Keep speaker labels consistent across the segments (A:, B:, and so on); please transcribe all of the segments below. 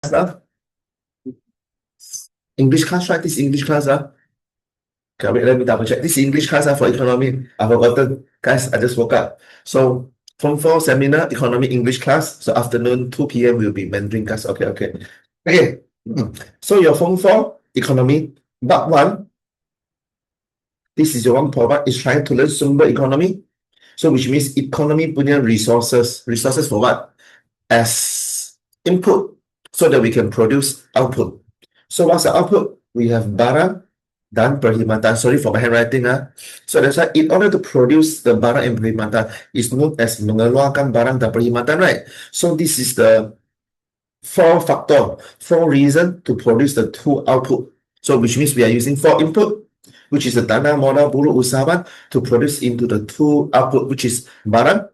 A: Now? English class, right? This English class, okay, wait, let me double check. This English class for economy. I've forgotten. Guys, I just woke up. So, Form 4 seminar, economy English class. So, afternoon, 2 p.m. will be Mandarin class. Okay, okay. Okay. So, your Form 4 economy, part 1, this is your one product, is trying to learn sumber economy. So, which means economy punya resources. Resources for what? As input, so that we can produce output. So what's the output? We have barang dan perkhidmatan. Sorry for my handwriting. So that's why in order to produce the barang and perkhidmatan, is known as mengeluarkan barang dan perkhidmatan, right? So this is the four reason to produce the two output. So which means we are using four input, which is the tanah, modal, buruh, usahawan, to produce into the two output, which is barang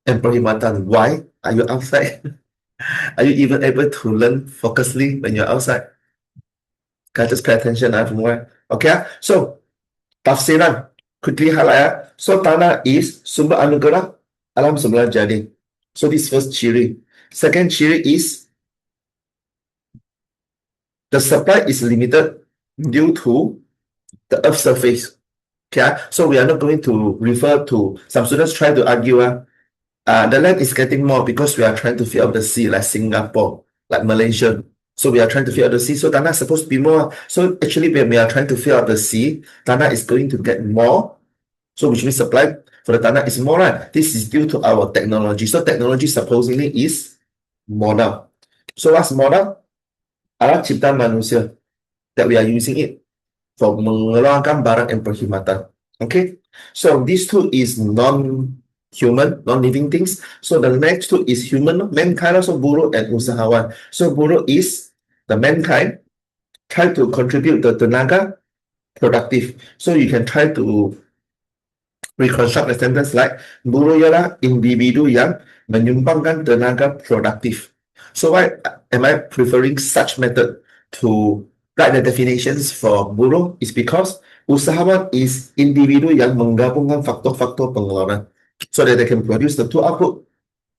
A: and perkhidmatan. Why are you outside? Are you even able to learn focusedly when you're outside? Guys, just pay attention from where. Okay, so tafsiran. Quickly highlight. So tanah is sumber anugerah alam semula jadi. So this first ciri. Second ciri is the supply is limited due to the earth surface. Okay, so we are not going to refer to, some students try to argue the land is getting more because we are trying to fill up the sea like Singapore, like Malaysia. So we are trying to fill up the sea. So tanah is supposed to be more. So actually, when we are trying to fill up the sea, tanah is going to get more. So which means supply for the tanah is more, right? This is due to our technology. So technology supposedly is modal. So what's modal? Alat ciptaan manusia that we are using it for mengeluarkan barang and perkhidmatan. Okay, so these two is non-human, non-living things. So the next two is human, mankind, also buruh and usahawan. So buruh is the mankind try to contribute the tenaga productive. So you can try to reconstruct the sentence like buruh ialah individu yang menyumbangkan tenaga produktif. So why am I preferring such method to write the definitions for buruh is because usahawan is individu yang menggabungkan faktor-faktor pengeluaran so that they can produce the two output,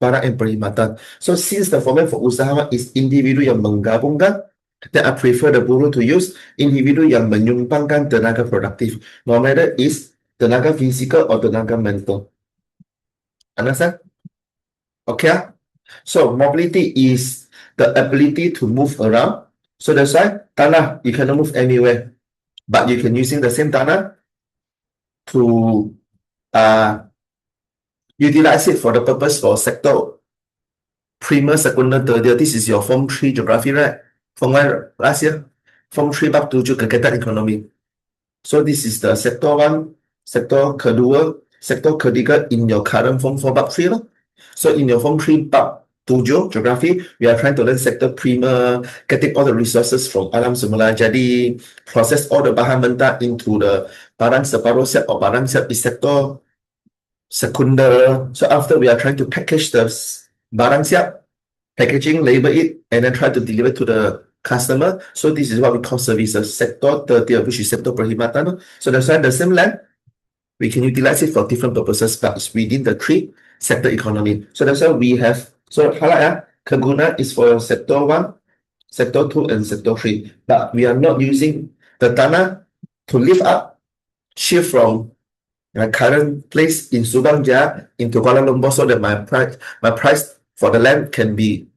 A: barang and perkhidmatan. So since the format for usahawan is individu yang menggabungkan, then I prefer the buruh to use individu yang menyumbangkan tenaga produktif, no matter is tenaga physical or tenaga mental. Understand? Okay. So mobility is the ability to move around. So that's why tanah, you cannot move anywhere, but you can using the same tanah to utilize it for the purpose for sector primer, secunda, tertiary. This is your Form 3 geography, right? Form 1 last year. Form 3 bab 7 kegiatan ekonomi. So this is the sector 1, sector kedua, sector ketiga in your current Form 4 bab 3. So in your Form 3 bab 7 geography, we are trying to learn sector primer, getting all the resources from alam semula jadi, process all the bahan mentah into the barang separuh siap or barang siap is sector secunda. So after we are trying to package the barang siap, packaging, label it, and then try to deliver to the customer. So this is what we call services. Sector tertiary, which is sector perkhidmatan. So that's why the same land, we can utilize it for different purposes, but it's within the three sector economy. So that's why we have, so highlight, keguna is for sector 1, sector 2, and sector 3. But we are not using the tanah to lift up, shift from my current place in Subang Jaya into Kuala Lumpur so that my price for the land can be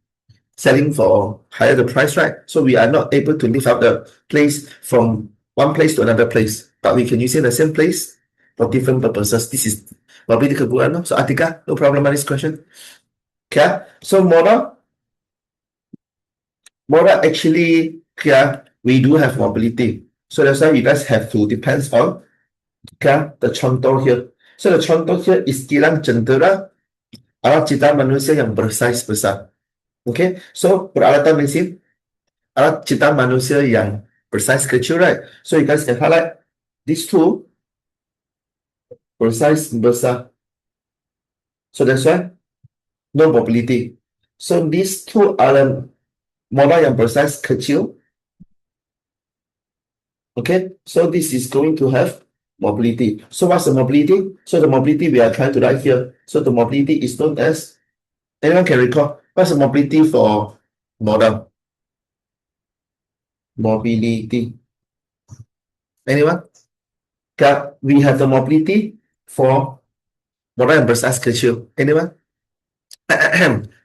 A: selling for higher the price, right? So we are not able to lift up the place from one place to another place, but we can use in the same place for different purposes. This is mobility kegunaaan. So Atika, no problem on this question. Okay, so modal actually, yeah, we do have mobility. So that's why you guys have to depends on the contour here. So the contour here is kilang cendera alat ciptaan manusia yang bersaiz besar. Okay, so peralatan mesin alat ciptaan manusia yang bersaiz kecil, right? So you guys can highlight these two bersaiz besar. So that's why no mobility. So these two are modal yang bersaiz kecil. Okay, so this is going to have mobility. So what's the mobility? So the mobility we are trying to write here. So the mobility is known as, anyone can recall, what's the mobility for modal? mobility. Anyone? Okay, we have the mobility for model and precise schedule. Anyone?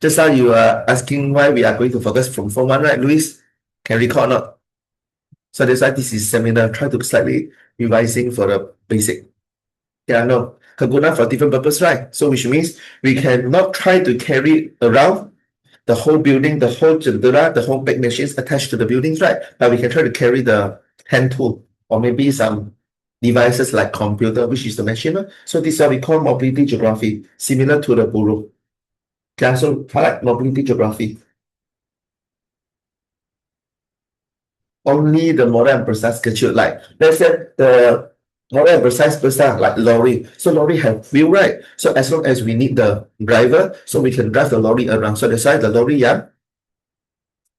A: Just now you are asking why we are going to focus from Form 1, right, Luis? Can recall or not? So that's why this is seminar. Try to slightly revising for the basic. Yeah, no. Kaguna for different purpose, right? So which means we cannot try to carry around the whole building, the whole jandula, the whole big machines attached to the buildings, right? But we can try to carry the hand tool or maybe some devices like computer, which is the machine. So this is what we call mobility geography, similar to the bureau. Okay, so highlight mobility geography. Only the model and precise schedule, like let's say the model and precise person like lorry. So lorry have wheel, right? So as long as we need the driver, so we can drive the lorry around. So that's why the lorry, yeah,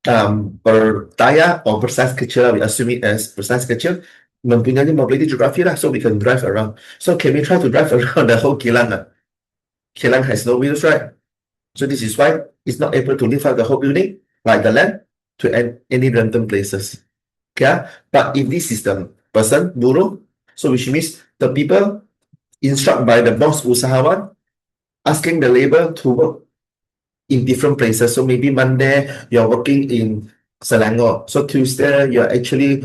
A: berdaya or precise schedule, we assume it as precise schedule, mempunyai mobility geography lah, so we can drive around. So can we try to drive around the whole kilang? Kilang has no wheels, right? So this is why it's not able to lift up the whole building like the land to any random places. Okay, but if this is the person, buruh, so which means the people instructed by the boss usahawan asking the labor to work in different places. So maybe Monday you're working in Selangor. So Tuesday you're actually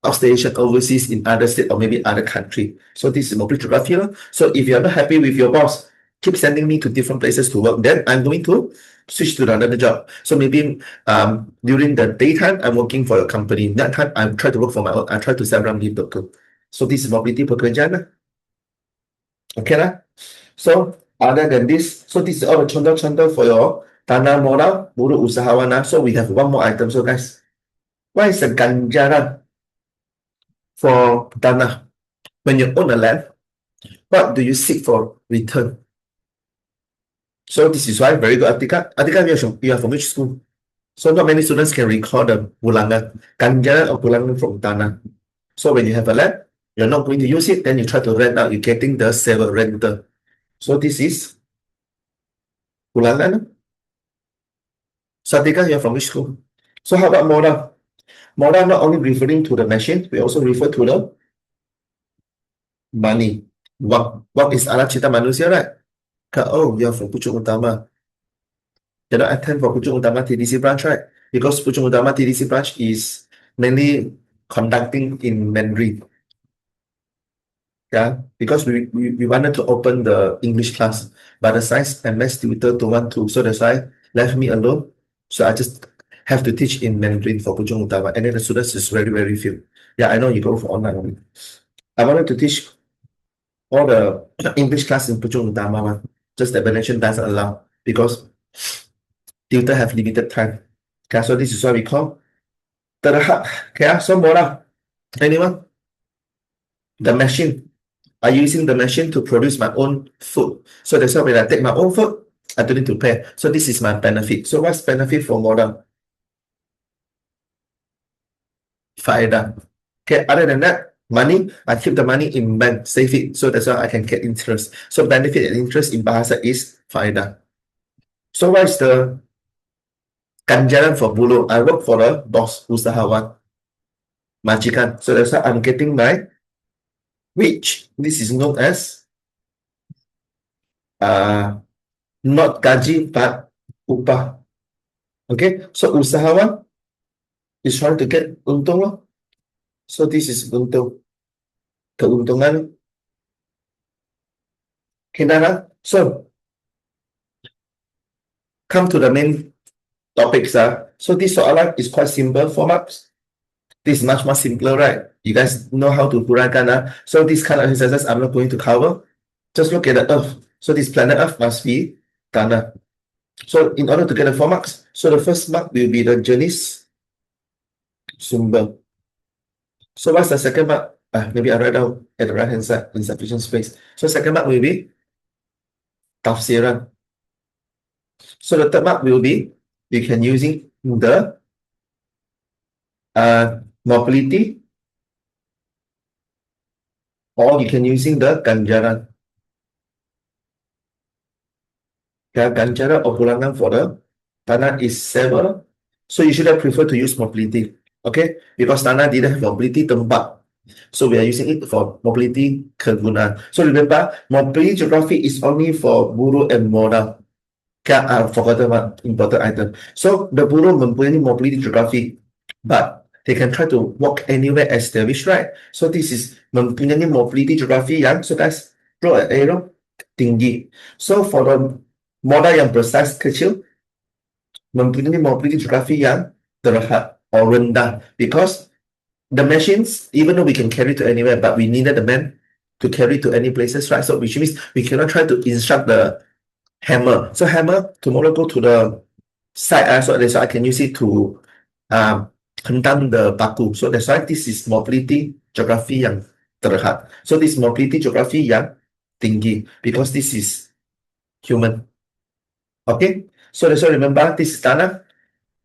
A: outstation overseas in other state or maybe other country. So this is mobility geography. So if you're not happy with your boss, keep sending me to different places to work. Then I'm going to switch to another job. So maybe during the daytime I'm working for a company. That time I try to work for my own. I try to sell around leave. So this is mobility pekerjaan. Okay lah. So other than this, so this is all the contoh-contoh for your tanah modal, buruh usahawan. So we have one more item. So guys, what is the ganjaran for tanah? When you own a land, what do you seek for return? So this is why very good, Atika. Atika, you are from which school? So not many students can recall the pulangan, ganjaran or pulangan from tanah. So when you have a land, you're not going to use it, then you try to rent out, you're getting the sewa rental. So this is pulangan. So Atika, you're from which school? So how about modal? Modal not only referring to the machine, we also refer to the money. What is alat cipta manusia, right? Oh, you're from Pucuk Utama. You don't attend for Pucuk Utama TDC branch, right? Because Pucuk Utama TDC branch is mainly conducting in Mandarin. Yeah, because we wanted to open the English class, but the science and math tutor don't want to, so that's why left me alone. So I just have to teach in Mandarin for Pucuk Utama, and then the students is very, very few. Yeah, I know you go for online only. I wanted to teach all the English class in Pucuk Utama, just the Venetian doesn't allow because tutor have limited time. Okay, so this is what we call terhad. Okay, so more. Anyone? The machine. I using the machine to produce my own food. So that's why when I take my own food, I don't need to pay. So this is my benefit. So what's benefit for model? Faedah. Okay, other than that, money, I keep the money in bank, save it. So that's why I can get interest. So benefit and interest in bahasa is faedah. So what is the ganjaran for buruh? I work for a boss, usahawan, majikan. So that's why I'm getting my wage. This is known as not gaji but upah. Okay, so usahawan is trying to get untung. So this is untung, keuntungan. Okay, so come to the main topics. So this soalan is quite simple for marks. This is much more simpler, right? You guys know how to huraikan. So this kind of exercises I'm not going to cover. Just look at the Earth. So this planet Earth must be tanah. So in order to get the 4 marks, so the first mark will be the jenis sumber. So what's the second mark? Maybe I write down at the right hand side, insufficient space. So second mark will be tafsiran. So the third mark will be you can using the mobility, or you can using the ganjaran. Okay, ganjaran or pulangan for the tanah is 7. So you should have preferred to use mobility. Okay, because tanah didn't have mobility tempat. So we are using it for mobility kegunaan. So remember, mobility geography is only for buruh and modal. Okay, I forgot one important item. So the buruh mempunyai mobility geography, but they can try to walk anywhere as they wish, right? So this is mempunyai mobility geography yang, so guys, draw an arrow tinggi. So for the modal yang precise kecil, mempunyai mobility geography yang terhad or rendah, because the machines, even though we can carry to anywhere, but we needed the man to carry to any places, right? So which means we cannot try to instruct the hammer. So hammer tomorrow go to the side, so that's why I can use it to hentam the paku. So that's why this is mobility geography yang terhad. So this mobility geography yang tinggi, because this is human. Okay, so that's why remember this is tanah.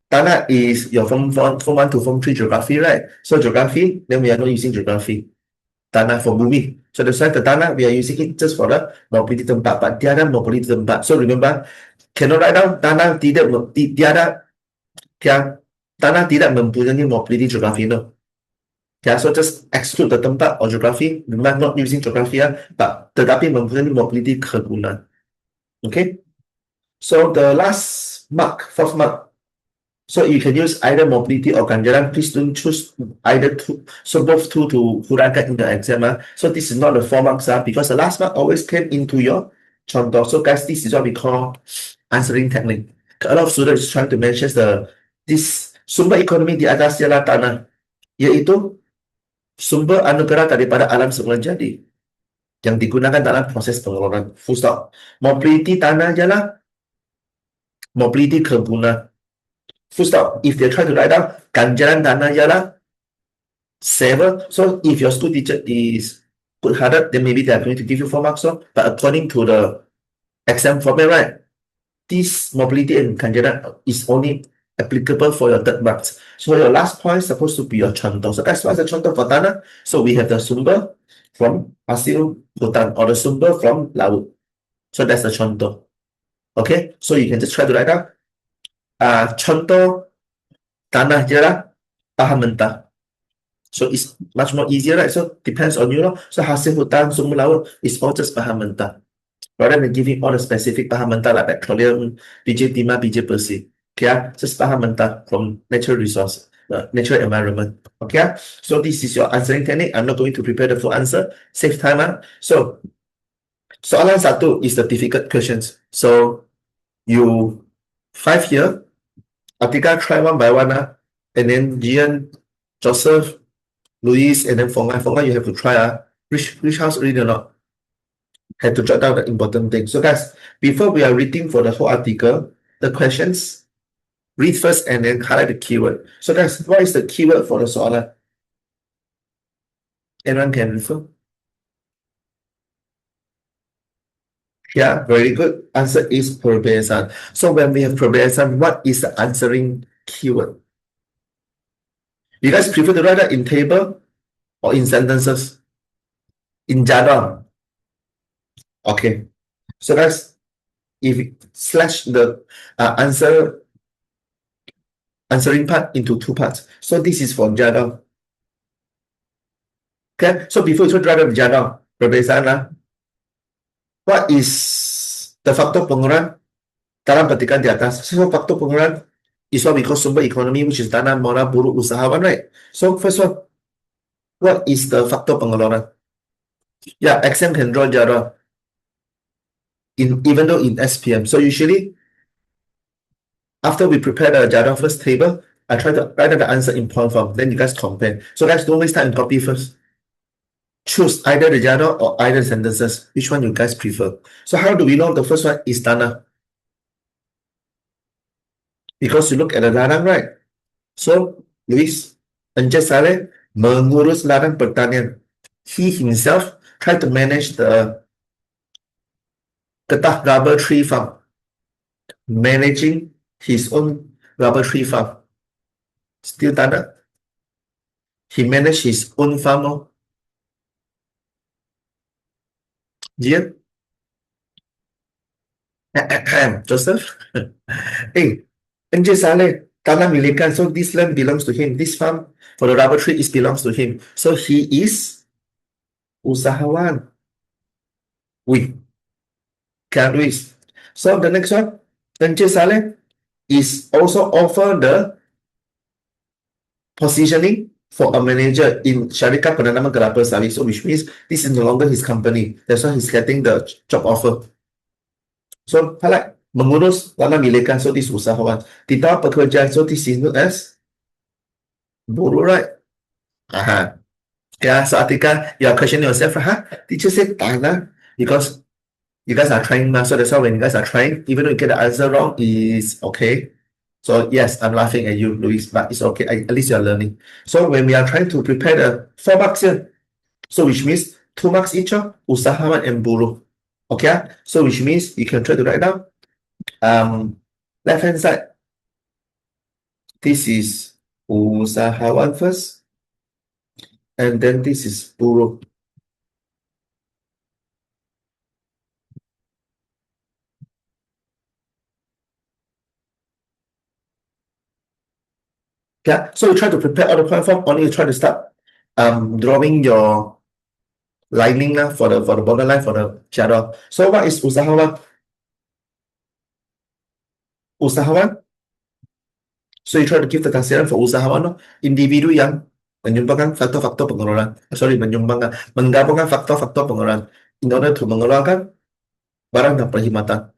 A: Tanah is your form 1 to form 3 geography, right? So geography, then we are not using geography. Tanah for bumi. So that's why the tanah, we are using it just for the mobility tempat, but tiada mobility tempat. So remember, cannot write down tanah tidak tiada, yeah, tanah tidak mempunyai mobility geography, no. Yeah, so just exclude the tempat or geography. Remember, not using geography, but tetapi mempunyai mobility kegunaan. Okay, so the last mark, fourth mark. So you can use either mobility or ganjaran. Please don't choose either two. So both two to huraikan in the exam. So this is not the 4 marks because the last mark always came into your contoh. So guys, this is what we call answering technique. A lot of students trying to mention this sumber ekonomi di atas ialah tanah, yaitu sumber anugerah daripada alam semula jadi yang digunakan dalam proses pengelolaan. Full stop. Mobility tanah ialah mobility kegunaan. Full stop. If they try to write down ganjaran tanah ialah seven. So if your school teacher is good-hearted, then maybe they are going to give you 4 marks. So, but according to the exam format, right, this mobility and ganjaran is only applicable for your 3rd marks. So your last point is supposed to be your contoh. So that's what's the contoh for tanah. So we have the sumber from hasil hutan or the sumber from laut. So that's the contoh. Okay, so you can just try to write down contoh tanah ialah bahan mentah. So it's much more easier, right? So depends on you. So hasil hutan, sumber laut is all just bahan mentah. Rather than giving all the specific bahan mentah like petroleum, biji timah, biji besi. Okay, just bahan mentah from natural resource, natural environment. Okay, so this is your answering technique. I'm not going to prepare the full answer. Save time. So soalan 1 is the difficult questions. So you 5 here, Atika try one by one, and then Gian, Joseph, Luis, and then Fongai. Fongai, you have to try. Which house read or not? Have to jot down the important things. So guys, before we are reading for the whole article, the questions, read first and then highlight the keyword. So guys, what is the keyword for the soalan? Anyone can refer? Yeah, very good. Answer is perbedaan. So when we have perbedaan, what is the answering keyword? You guys prefer to write that in table or in sentences? In jadwal. Okay. So guys, if we slash the answering part into 2 parts. So this is for jadwal. Okay. So before you try to write the jadwal, perbedaan, what is the faktor pengurangan dalam petikan di atas? So faktor pengurangan is what we call sumber economy, which is tanah, modal, buruh, usahawan, right? So first one, what is the faktor pengeluaran? Yeah, exam can draw jadwal even though in SPM. So usually after we prepare the jadwal first table, I try to write the answer in point form. Then you guys compare. So guys, don't waste time and copy first. Choose either the jadwal or either sentences. Which one you guys prefer? So how do we know the first one is tanah? Because you look at the ladang, right? So Luis Encik Saleh mengurus ladang pertanian. He himself tried to manage the Getah rubber tree farm, managing his own rubber tree farm. Still tanah. He managed his own farm. Gian, Joseph. Hey, Encik Saleh tanah milikan. So this land belongs to him. This farm for the rubber tree is belongs to him. So he is usahawan. We can do this. So the next one, Encik Saleh is also offer the positioning for a manager in Syarikat Penanaman Kelapa Sawit. So which means this is no longer his company. That's why he's getting the job offer. So like mengurus tanah milikan. So this usahawan. Tidak pekerja. So this is known as buruh, right? Aha. Yeah, so Atika, you're questioning yourself, huh? Teacher said tanah because you guys are trying now. So that's why when you guys are trying, even though you get the answer wrong, is okay. So yes, I'm laughing at you, Luis, but it's okay. At least you're learning. So when we are trying to prepare the 4 marks here, so which means 2 marks each of usahawan and buruh. Okay, so which means you can try to write down. Left hand side, this is usahawan first, and then this is buruh. Yeah, so you try to prepare all the point form, only you try to start drawing your lining for the borderline for the shadow. So what is usahawan? Usahawan. So you try to give the tafsiran for usahawan, no? Individu yang menyumbangkan faktor-faktor pengeluaran. Sorry, menggabungkan faktor-faktor pengeluaran in order to mengeluarkan barang dan perkhidmatan.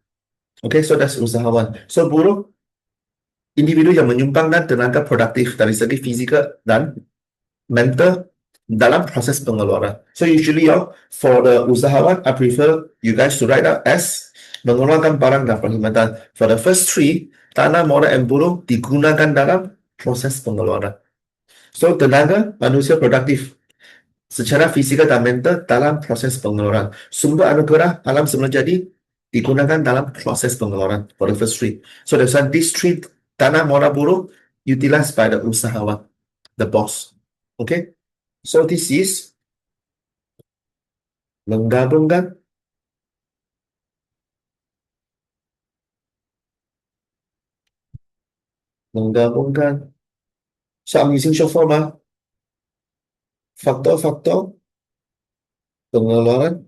A: Okay, so that's usahawan. So buruh, individu yang menyumbangkan tenaga produktif dari segi fizikal dan mental dalam proses pengeluaran. So usually for the usahawan, I prefer you guys to write out as mengeluarkan barang dan perkhidmatan. For the first 3, tanah, modal, and buruh digunakan dalam proses pengeluaran. So tenaga manusia produktif secara fizikal dan mental dalam proses pengeluaran. Sumber anugerah alam semula jadi digunakan dalam proses pengeluaran for the first 3. So that's why these 3, tanah, modal, buruh, utilized by the usahawan, the boss. Okay? So this is menggabungkan so I'm using short form, faktor-faktor pengeluaran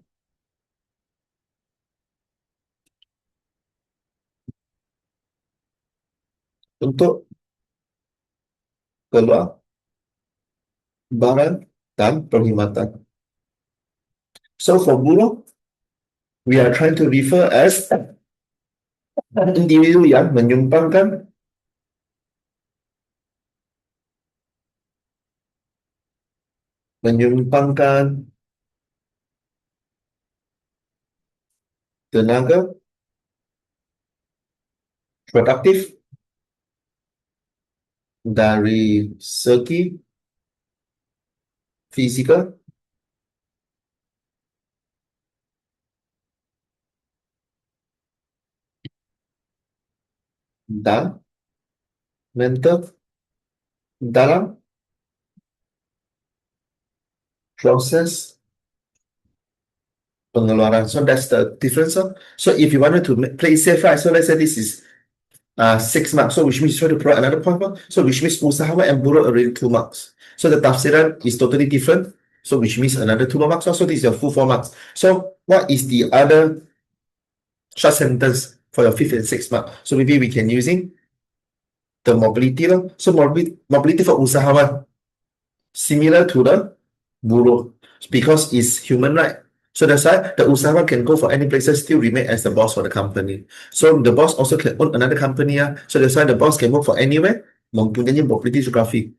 A: untuk keluar barang dan perkhidmatan. So for buruh, we are trying to refer as individu yang menyumbangkan tenaga produktif dari segi fizikal dan mental dalam proses pengeluaran. So that's the difference. So if you wanted to play safe, right? So let's say this is 6 marks. So which means you try to provide another point. So which means usahawan and buruh already 2 marks. So the tafsiran is totally different. So which means another 2 more marks. So this is your full 4 marks. So what is the other short sentence for your 5th and 6th mark? So maybe we can using the mobility. So mobility for usahawan similar to the buruh because it's human right. So that's why the usahawan can go for any places, still remain as the boss for the company. So the boss also can own another company. So that's why the boss can work for anywhere. Mempunyai mobility geography.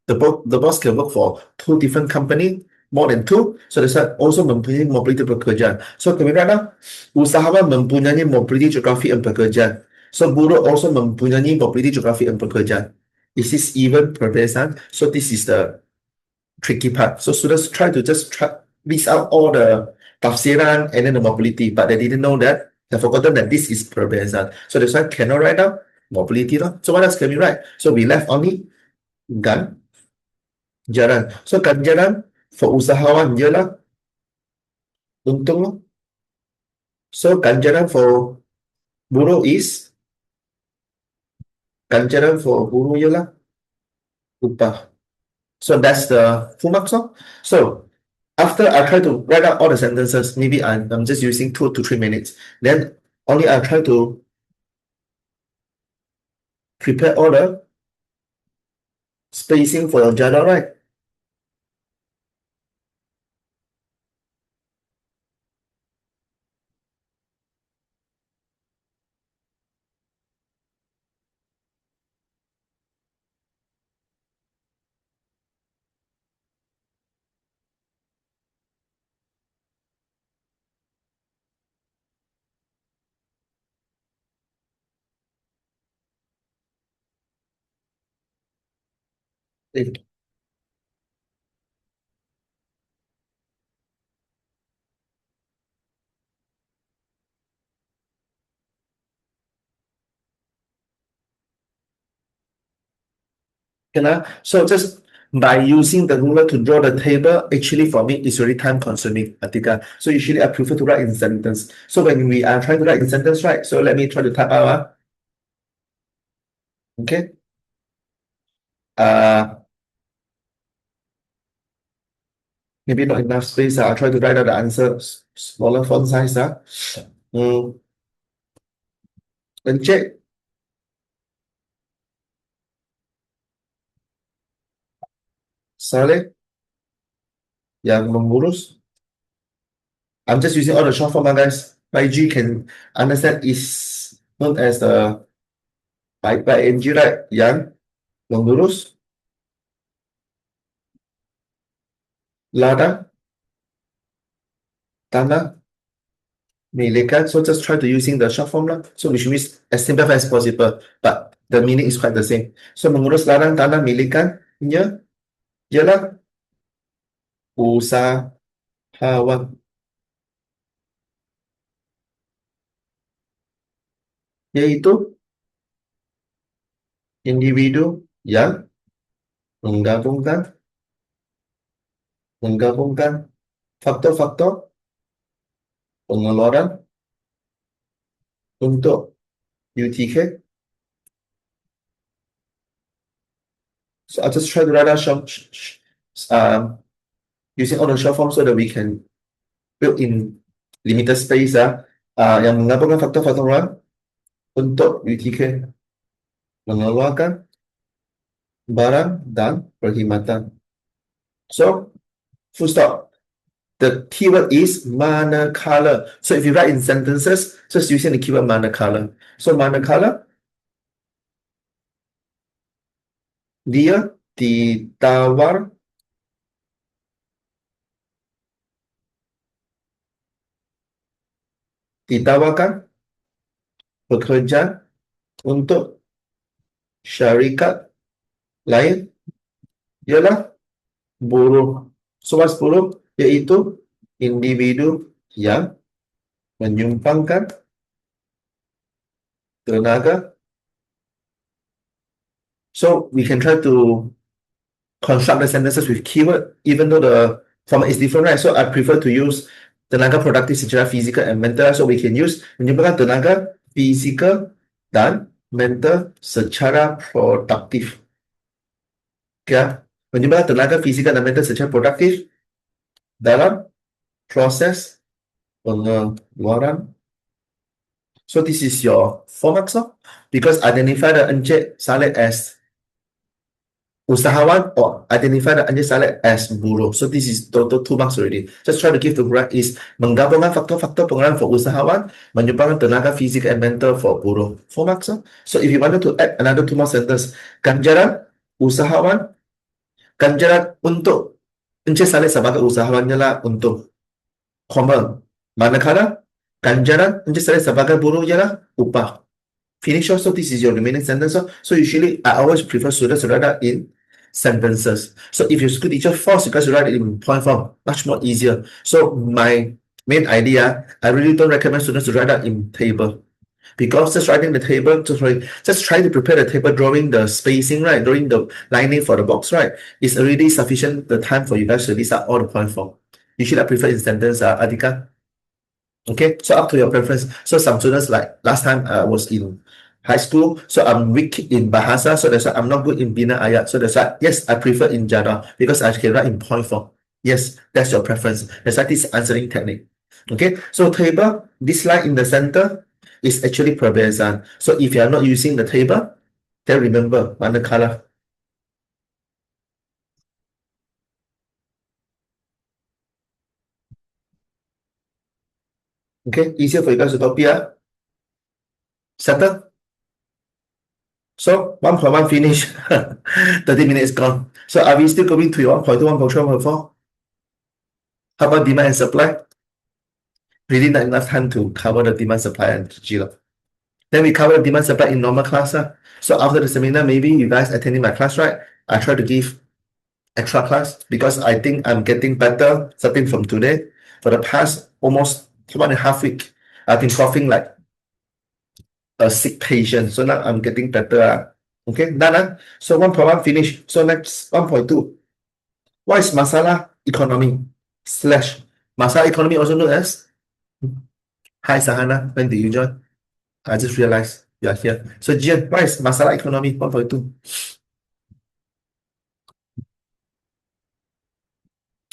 A: The boss can work for 2 different company, more than 2. So that's why also mempunyai mobility pekerjaan. So can we write down? Usahawan mempunyai mobility geography and pekerjaan. So buruh also mempunyai mobility geography and pekerjaan. Is this even perbezaan? So this is the tricky part. So students try to just list out all the tafsiran and then the mobility, but they didn't know that. They forgotten that this is perbezaan. So that's why cannot write down mobility. So what else can we write? So we left only ganjaran. So ganjaran for usahawan ialah untung. So ganjaran for buruh is Ganjaran for guru je lah, upah. So that's the full marks. So after I try to write out all the sentences, maybe I'm just using 2 to 3 minutes. Then only I try to prepare all the spacing for your jada, right? Okay. So just by using the ruler to draw the table, actually for me it's really time consuming, Atika. So usually I prefer to write in sentence. So when we are trying to write in sentence, right? So let me try to type out. Okay. Maybe not enough space. I'll try to write out the answer smaller font size. Encik Saleh yang mengurus. I'm just using all the short form, guys. My G can understand is known as the by NG, right? Yang mengurus ladang tanah milikan. So just try to using the short form lah. So which means as simple as possible, but the meaning is quite the same. So mengurus ladang tanah milikannya ialah usahawan, yaitu individu yang menggabungkan faktor-faktor pengeluaran untuk UTK. So I'll just try to write out using all the short form so that we can build in limited space yang menggabungkan faktor-faktor pengeluaran untuk UTK, mengeluarkan barang dan perkhidmatan. So full stop. The keyword is manakala. So if you write in sentences, just using the keyword manakala. So manakala, dia ditawarkan bekerja untuk syarikat lain ialah buruh. So what's buruh? Yaitu individu yang menyumbangkan tenaga. So we can try to construct the sentences with keyword, even though the format is different, right? So I prefer to use tenaga produktif secara fizikal and mental. So we can use menyumbangkan tenaga fizikal dan mental secara produktif. Okay? Menyumbangkan tenaga fizikal dan mental secara produktif dalam proses pengeluaran. So this is your 4 marks, because identify the Encik Saleh as usahawan or identify the Encik Saleh as buruh. So this is total 2 marks already. Just try to give the correct is menggabungkan faktor-faktor pengeluaran for usahawan, menyumbangkan tenaga fisik and mental for buruh. 4 marks. So if you wanted to add another 2 more sentence, ganjaran usahawan, ganjaran untuk Encik Saleh sebagai usahawannya lah untuk koma. Manakala ganjaran Encik Saleh sebagai buruh ialah upah. Finish also, this is your remaining sentence. So usually I always prefer students to write that in sentences. So if your school teacher force you guys to write it in point form, much more easier. So my main idea, I really don't recommend students to write that in table. Because just writing the table, just try to prepare the table, drawing the spacing, right? Drawing the lining for the box, right? It's already sufficient the time for you guys to list out all the point form. Usually I prefer in sentence, Adhika. Okay, so up to your preference. So some students, like last time I was in high school, so I'm weak in Bahasa, so that's why I'm not good in Bina Ayat. So that's why, yes, I prefer in Jada because I can write in point form. Yes, that's your preference. That's why this answering technique. Okay, so table, this line in the center is actually perbezaan. So if you are not using the table, then remember, mana color. Okay, easier for you guys to copy. Settle. So 1.1 finish. 30 minutes gone. So are we still going to your 1.2, 1.3, 1.4? How about demand and supply? Really not enough time to cover the demand supply and G. Then we cover the demand supply in normal class. So after the seminar, maybe you guys attending my class, right? I try to give extra class because I think I'm getting better starting from today. For the past almost 1.5 weeks, I've been coughing like a sick patient. So now I'm getting better. Okay, done. So 1.1 finish. So next 1.2. What is masala economy slash masala economy also known as? Hi Sahana, when did you join? I just realized you are here. So Jian, what is masala economy 1.2?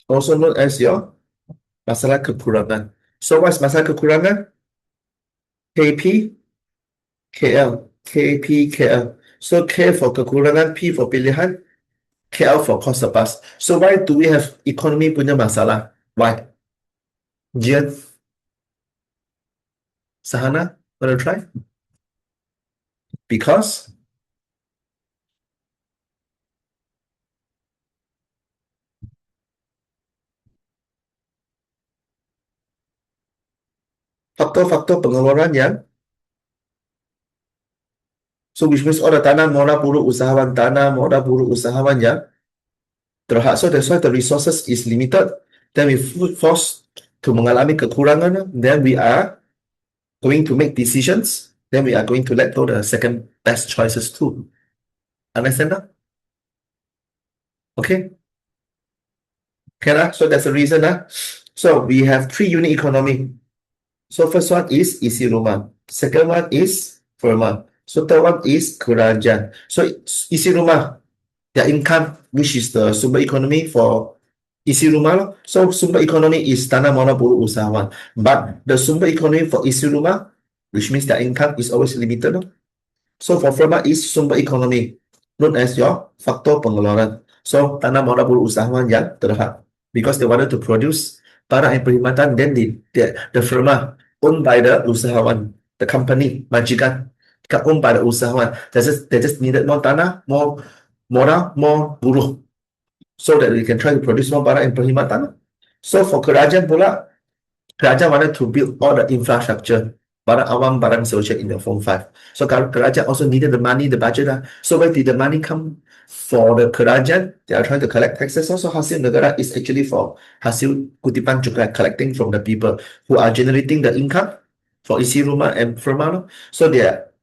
A: Also known as your masalah kekurangan. So what is masalah kekurangan? KP, KL, KP, KL. So K for kekurangan, P for pilihan, KL for cost surplus. So why do we have economy punya masalah? Why? Jian, Sahana, wanna try? Because faktor-faktor pengeluaran yang so which means all the tanah modal buruh usahawan tanah modal buruh usahawan yang terhad. So that's why the resources is limited. Then we forced to mengalami kekurangan. Then we are going to make decisions. Then we are going to let go the second best choices too. Understand that? Okay. Okay, so that's the reason. So we have 3 unit economy. So first one is isi rumah. Second one is firma. So third one is kerajaan. So isi rumah, their income, which is the sumber economy for isi rumah. So sumber economy is tanah mana buruh usahawan. But the sumber economy for isi rumah, which means their income is always limited. So for firma is sumber economy, known as your faktor pengeluaran. So tanah mana buruh usahawan yang terhad. Because they wanted to produce barang and perkhidmatan, then the firma owned by the usahawan, the company, majikan, owned by the usahawan. They just needed more tanah, more modal, more buruh, so that we can try to produce more barang and perkhidmatan. So for kerajaan pula, kerajaan wanted to build all the infrastructure, barang awam, barang social in the Form 5. So kerajaan also needed the money, the budget. So where did the money come? For the kerajaan, they are trying to collect taxes. Also, hasil negara is actually for hasil kutipan cukai, collecting from the people who are generating the income for isi rumah and firma. So they are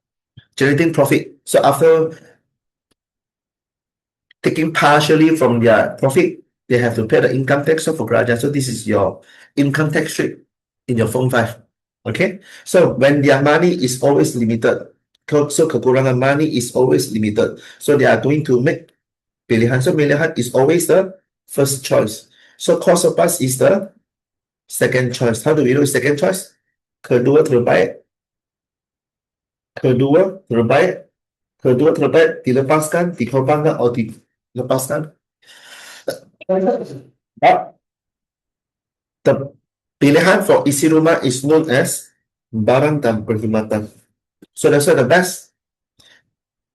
A: generating profit. So after taking partially from their profit, they have to pay the income tax. So for kerajaan, so this is your income tax rate in your Form 5. Okay, so when their money is always limited, so kekurangan money is always limited. So they are going to make pilihan. So pilihan is always the first choice. So cost surplus is the second choice. How do we do second choice? Kedua terbaik, kedua terbaik, kedua terbaik dilepaskan, dikorbankan atau dilepaskan. But the pilihan for isi rumah is known as barang dan perkhidmatan. So that's why the best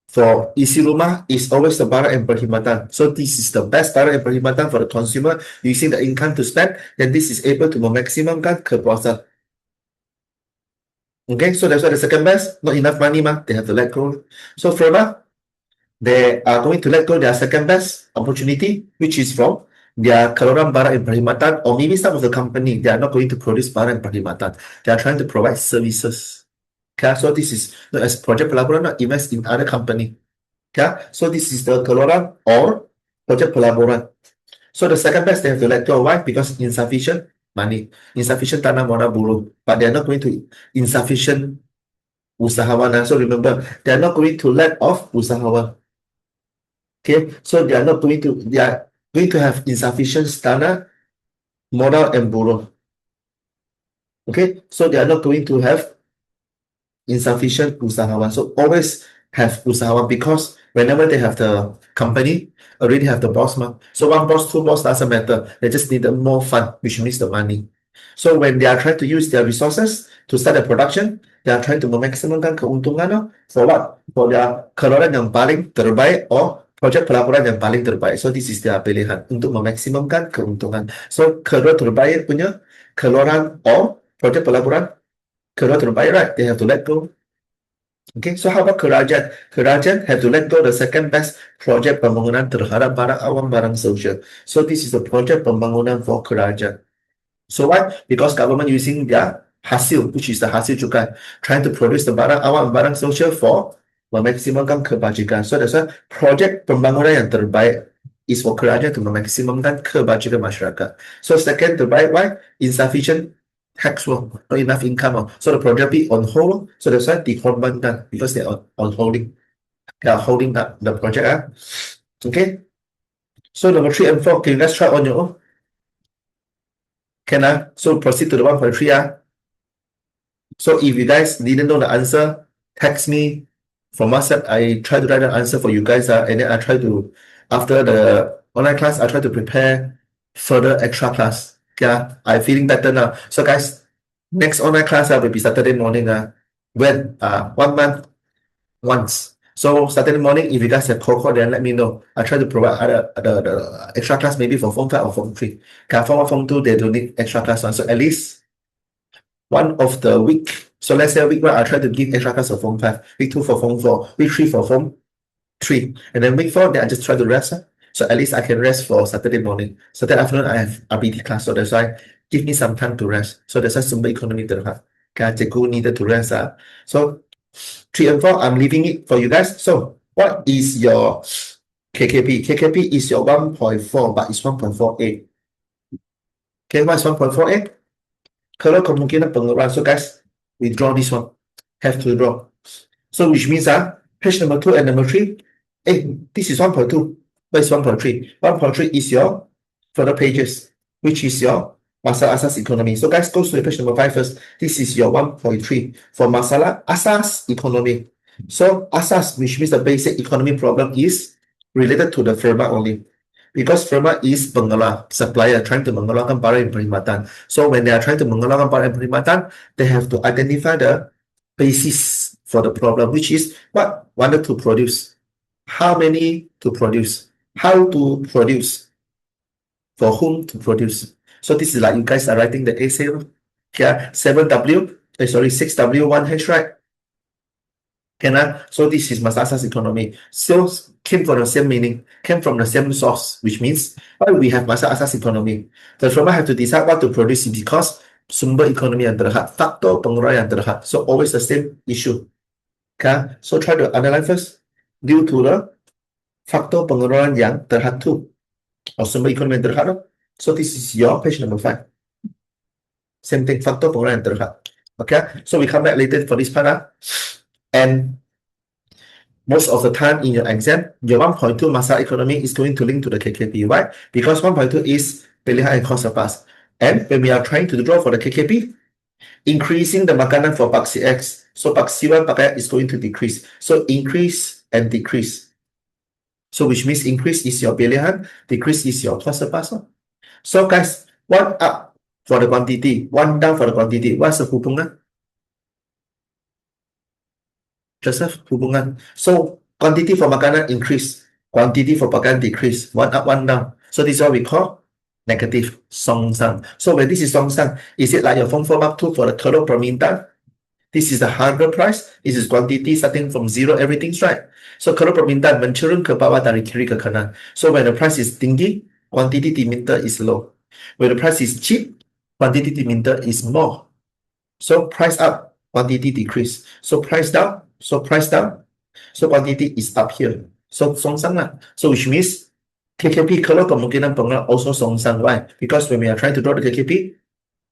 A: for isi rumah is always the barang and perkhidmatan. So this is the best barang and perkhidmatan for the consumer using the income to spend. Then this is able to memaksimumkan kepuasan. Okay, so that's why the second best, not enough money, they have to let go. So firma, they are going to let go their second best opportunity, which is from their keluaran barang and perkhidmatan, or maybe some of the company, they are not going to produce barang and perkhidmatan. They are trying to provide services. Okay, so this is not as project pelaburan, not invest in other company. Okay, so this is the keluaran or project pelaburan. So the second best, they have to let go. Why? Because insufficient money, insufficient tanah modal buruh, but they are not going to insufficient usahawan. So remember, they are not going to lack of usahawan. Okay, so they are going to have insufficient tanah, modal, and buruh. Okay, so they are not going to have insufficient usahawan. So always have usahawan because whenever they have the company, already have the boss. So one boss, two boss doesn't matter. They just need more fund, which means the money. So when they are trying to use their resources to start the production, they are trying to memaksimumkan keuntungan for what? For their keluaran yang paling terbaik or project pelaburan yang paling terbaik. So this is their pilihan untuk memaksimumkan keuntungan. So keluaran terbaik punya keluaran or project pelaburan keluar terbaik, right? They have to let go. Okay, so how about kerajaan? Kerajaan have to let go the second best project pembangunan terhadap barang awam barang sosial. So this is the project pembangunan for kerajaan. So why? Because government using their hasil, which is the hasil cukai, trying to produce the barang awam barang sosial for memaksimumkan kebajikan. So that's why project pembangunan yang terbaik is for kerajaan to memaksimumkan kebajikan masyarakat. So second terbaik, why? Insufficient tax law, not enough income. So the project be on hold. So that's why dikorbankan because they are on holding. They are holding up the project. Okay. So number 3 and 4, can you guys try on your own? Can I? So proceed to the 1.3. So if you guys didn't know the answer, text me from WhatsApp. I try to write the answer for you guys. And then I try to, after the online class, I try to prepare further extra class. Yeah, I'm feeling better now. So guys, next online class will be Saturday morning. When 1 month once. So Saturday morning, if you guys have call, then let me know. I try to provide the extra class maybe for Form 5 or Form 3. Form 1, Form 2, they don't need extra class one. So at least one of the week. So let's say week 1, I try to give extra class for Form 5, week 2 for Form 4, week 3 for Form 3. And then week 4, then I just try to rest. So at least I can rest for Saturday morning. Saturday afternoon, I have RBT class. So that's why give me some time to rest. So that's why sumber economy terhad. Cikgu needed to rest. So 3 and 4, I'm leaving it for you guys. So what is your KKP? KKP is your 1.4, but it's 1.48. Okay, what's 1.48? Kalau kemungkinan pengeluaran. So guys, we draw this one. Have to draw. So which means page number 2 and number 3. This is 1.2. But it's 1.3. 1.3 is your further pages, which is your masalah asas economy. So guys, go to page number 5 first. This is your 1.3 for masalah asas economy. So asas, which means the basic economy problem, is related to the firma only. Because firma is pengelola, supplier trying to mengelolakan barang dan perkhidmatan. So when they are trying to mengelolakan barang dan perkhidmatan, they have to identify the basis for the problem, which is what wanted to produce, how many to produce, how to produce, for whom to produce. So this is like you guys are writing the essay. Yeah, 7W, sorry, 6W1H, right? So this is Masasa's economy. So came from the same meaning, came from the same source, which means why we have Masasa's economy. The firma have to decide what to produce because sumber economy yang terhad, faktor pengeluaran yang terhad. So always the same issue. Okay, so try to analyze first. Due to the faktor pengeluaran yang terhad tu, or sumber economy yang terhad. So this is your page number 5. Same thing, faktor pengeluaran yang terhad. Okay, so we come back later for this part. And most of the time in your exam, your 1.2 masalah economy is going to link to the KKP. Why? Because 1.2 is pilihan and cost of pass. And when we are trying to draw for the KKP, increasing the makanan for paksi X. So paksi 1 pakai is going to decrease. So increase and decrease. So which means increase is your pilihan, decrease is your cost of pass. So guys, 1 up for the quantity, 1 down for the quantity. What's the hubungan? Joseph, hubungan. So quantity for makanan increase, quantity for makanan decrease, 1 up, 1 down. So this is what we call negative songsang. So when this is songsang, is it like your Form 4 Mark 2 for the telur permintaan? This is the harga price. This is quantity starting from 0, everything's right. So telur permintaan menurun ke bawah dari kiri ke kanan. So when the price is tinggi, quantity diminta is low. When the price is cheap, quantity diminta is more. So price up, quantity decrease. So price down, so price down. So quantity is up here. So songsang lah. So which means KKP kalau kemungkinan pengeluaran also songsang. Why? Because when we are trying to draw the KKP,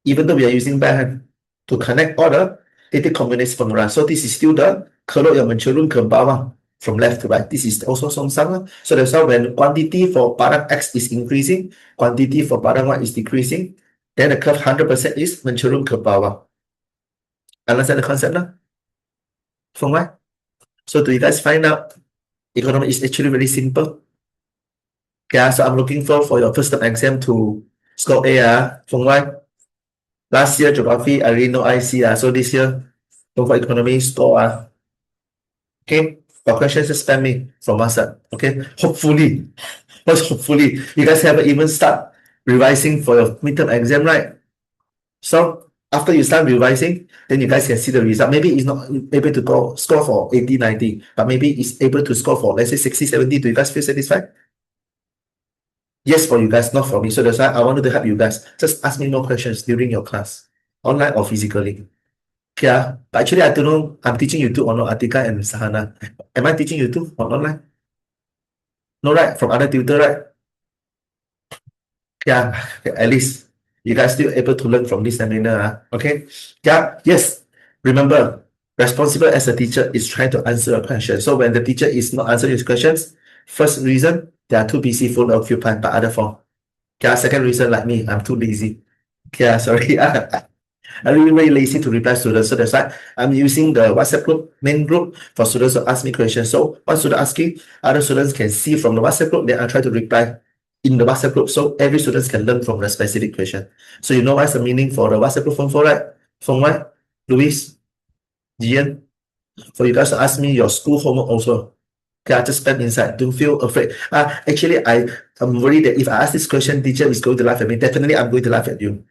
A: even though we are using backhand to connect all the titik komunis pengeluaran. So this is still the kalau yang menurun ke bawah from left to right. This is also songsang. So that's why when quantity for barang X is increasing, quantity for barang Y is decreasing, then the curve 100% is menurun ke bawah. Understand the concept now? From why? So do you guys find out economy is actually very simple? Yeah, so I'm looking for your first term exam to score A. From why? Last year geography, I really know IC. So this year, for economy score. Okay, for questions, just spam me from WhatsApp. Okay, hopefully, hopefully, you guys haven't even start revising for your midterm exam, right? So after you start revising, then you guys can see the result. Maybe it's not able to go score for 80, 90, but maybe it's able to score for, let's say, 60, 70. Do you guys feel satisfied? Yes, for you guys, not for me. So that's why I wanted to help you guys. Just ask me more questions during your class, online or physically. Yeah, but actually, I don't know. I'm teaching you two or not, Atika and Sahana. Am I teaching you two on online? No, right? From other tutor, right? Yeah, at least you guys still able to learn from this seminar. Okay. Yeah, yes. Remember, responsible as a teacher is trying to answer a question. So when the teacher is not answering his questions, first reason, they are too busy, full occupied by other form. Yeah, second reason, like me, I'm too lazy. Yeah, sorry. I'm really very lazy to reply students. So that's why I'm using the WhatsApp group, main group, for students to ask me questions. So once student asking, other students can see from the WhatsApp group, then I try to reply in the WhatsApp group. So every student can learn from the specific question. So you know what's the meaning for the WhatsApp group form for, right? From what? Luis, Gian, for you guys to ask me your school homework also. Okay, I just spam inside. Don't feel afraid. Actually, I'm worried that if I ask this question, teacher is going to laugh at me. Definitely, I'm going to laugh at you.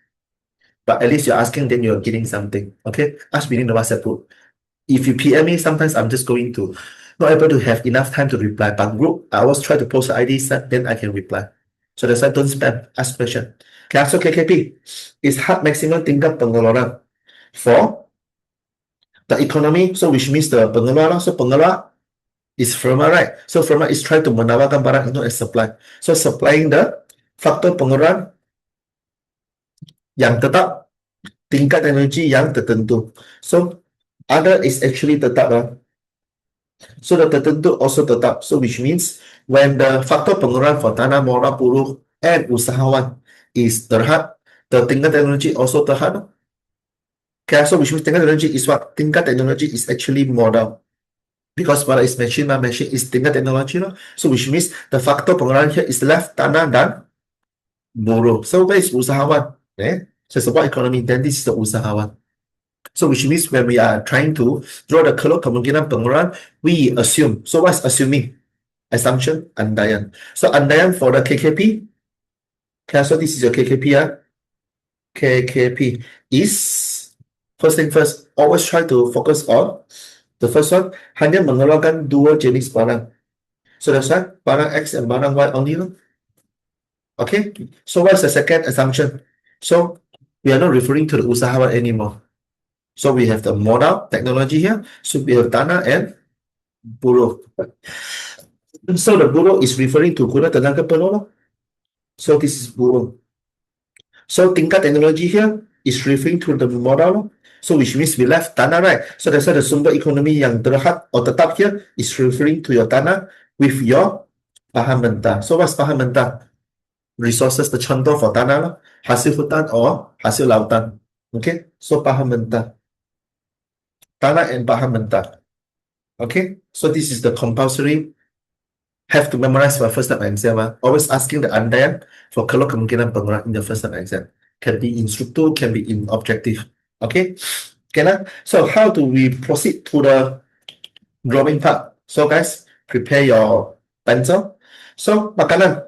A: But at least you're asking, then you're getting something. Okay, ask within the WhatsApp group. If you PM me, sometimes I'm just going to not able to have enough time to reply. But group, I always try to post the ID set, then I can reply. So that's why don't spam, ask question. Okay, so KKP is hard maximum tingkat pengeluaran for the economy. So which means the pengeluaran. So pengeluaran is firma, right? So firma is trying to menawarkan barang itu as supply. So supplying the faktor pengeluaran yang tetap, tingkat teknologi yang tertentu. So other is actually tetap. So the tertentu also tetap. So which means when the faktor pengeluaran for tanah, modal, buruh, and usahawan is terhad, the tingkat teknologi also terhad. Okay, so which means tingkat teknologi is what? Tingkat teknologi is actually modal. Because what is machine is tingkat teknologi. So which means the faktor pengeluaran here is left tanah dan buruh. So where is usahawan? So it's about economy, then this is the usahawan. So which means when we are trying to draw the kalau kemungkinan pengeluaran, we assume. So what's assuming? Assumption, andaian. So andaian for the KKP. Okay, so this is your KKP. KKP is, first thing first, always try to focus on the first one, hanya mengeluarkan dua jenis barang. So that's why barang X and barang Y only. Okay, so what's the second assumption? So we are not referring to the usahawan anymore. So we have the modal technology here. So we have tanah and buruh. So the buruh is referring to guna tenaga penuh. So this is buruh. So tingkat teknologi here is referring to the modal. So which means we left tanah, right? So that's why the sumber ekonomi yang terhad or tetap here is referring to your tanah with your bahan mentah. So what's bahan mentah? Resources, the contoh for tanah, hasil hutan or hasil lautan. Okay, so bahan mentah. Tanah and bahan mentah. Okay, so this is the compulsory, have to memorize for first time exam. Always asking the andaian for kalau kemungkinan pengeluaran in the first time exam. Can be in struktur, can be in objective. Okay, so how do we proceed to the drawing part? So guys, prepare your pencil. So makanan,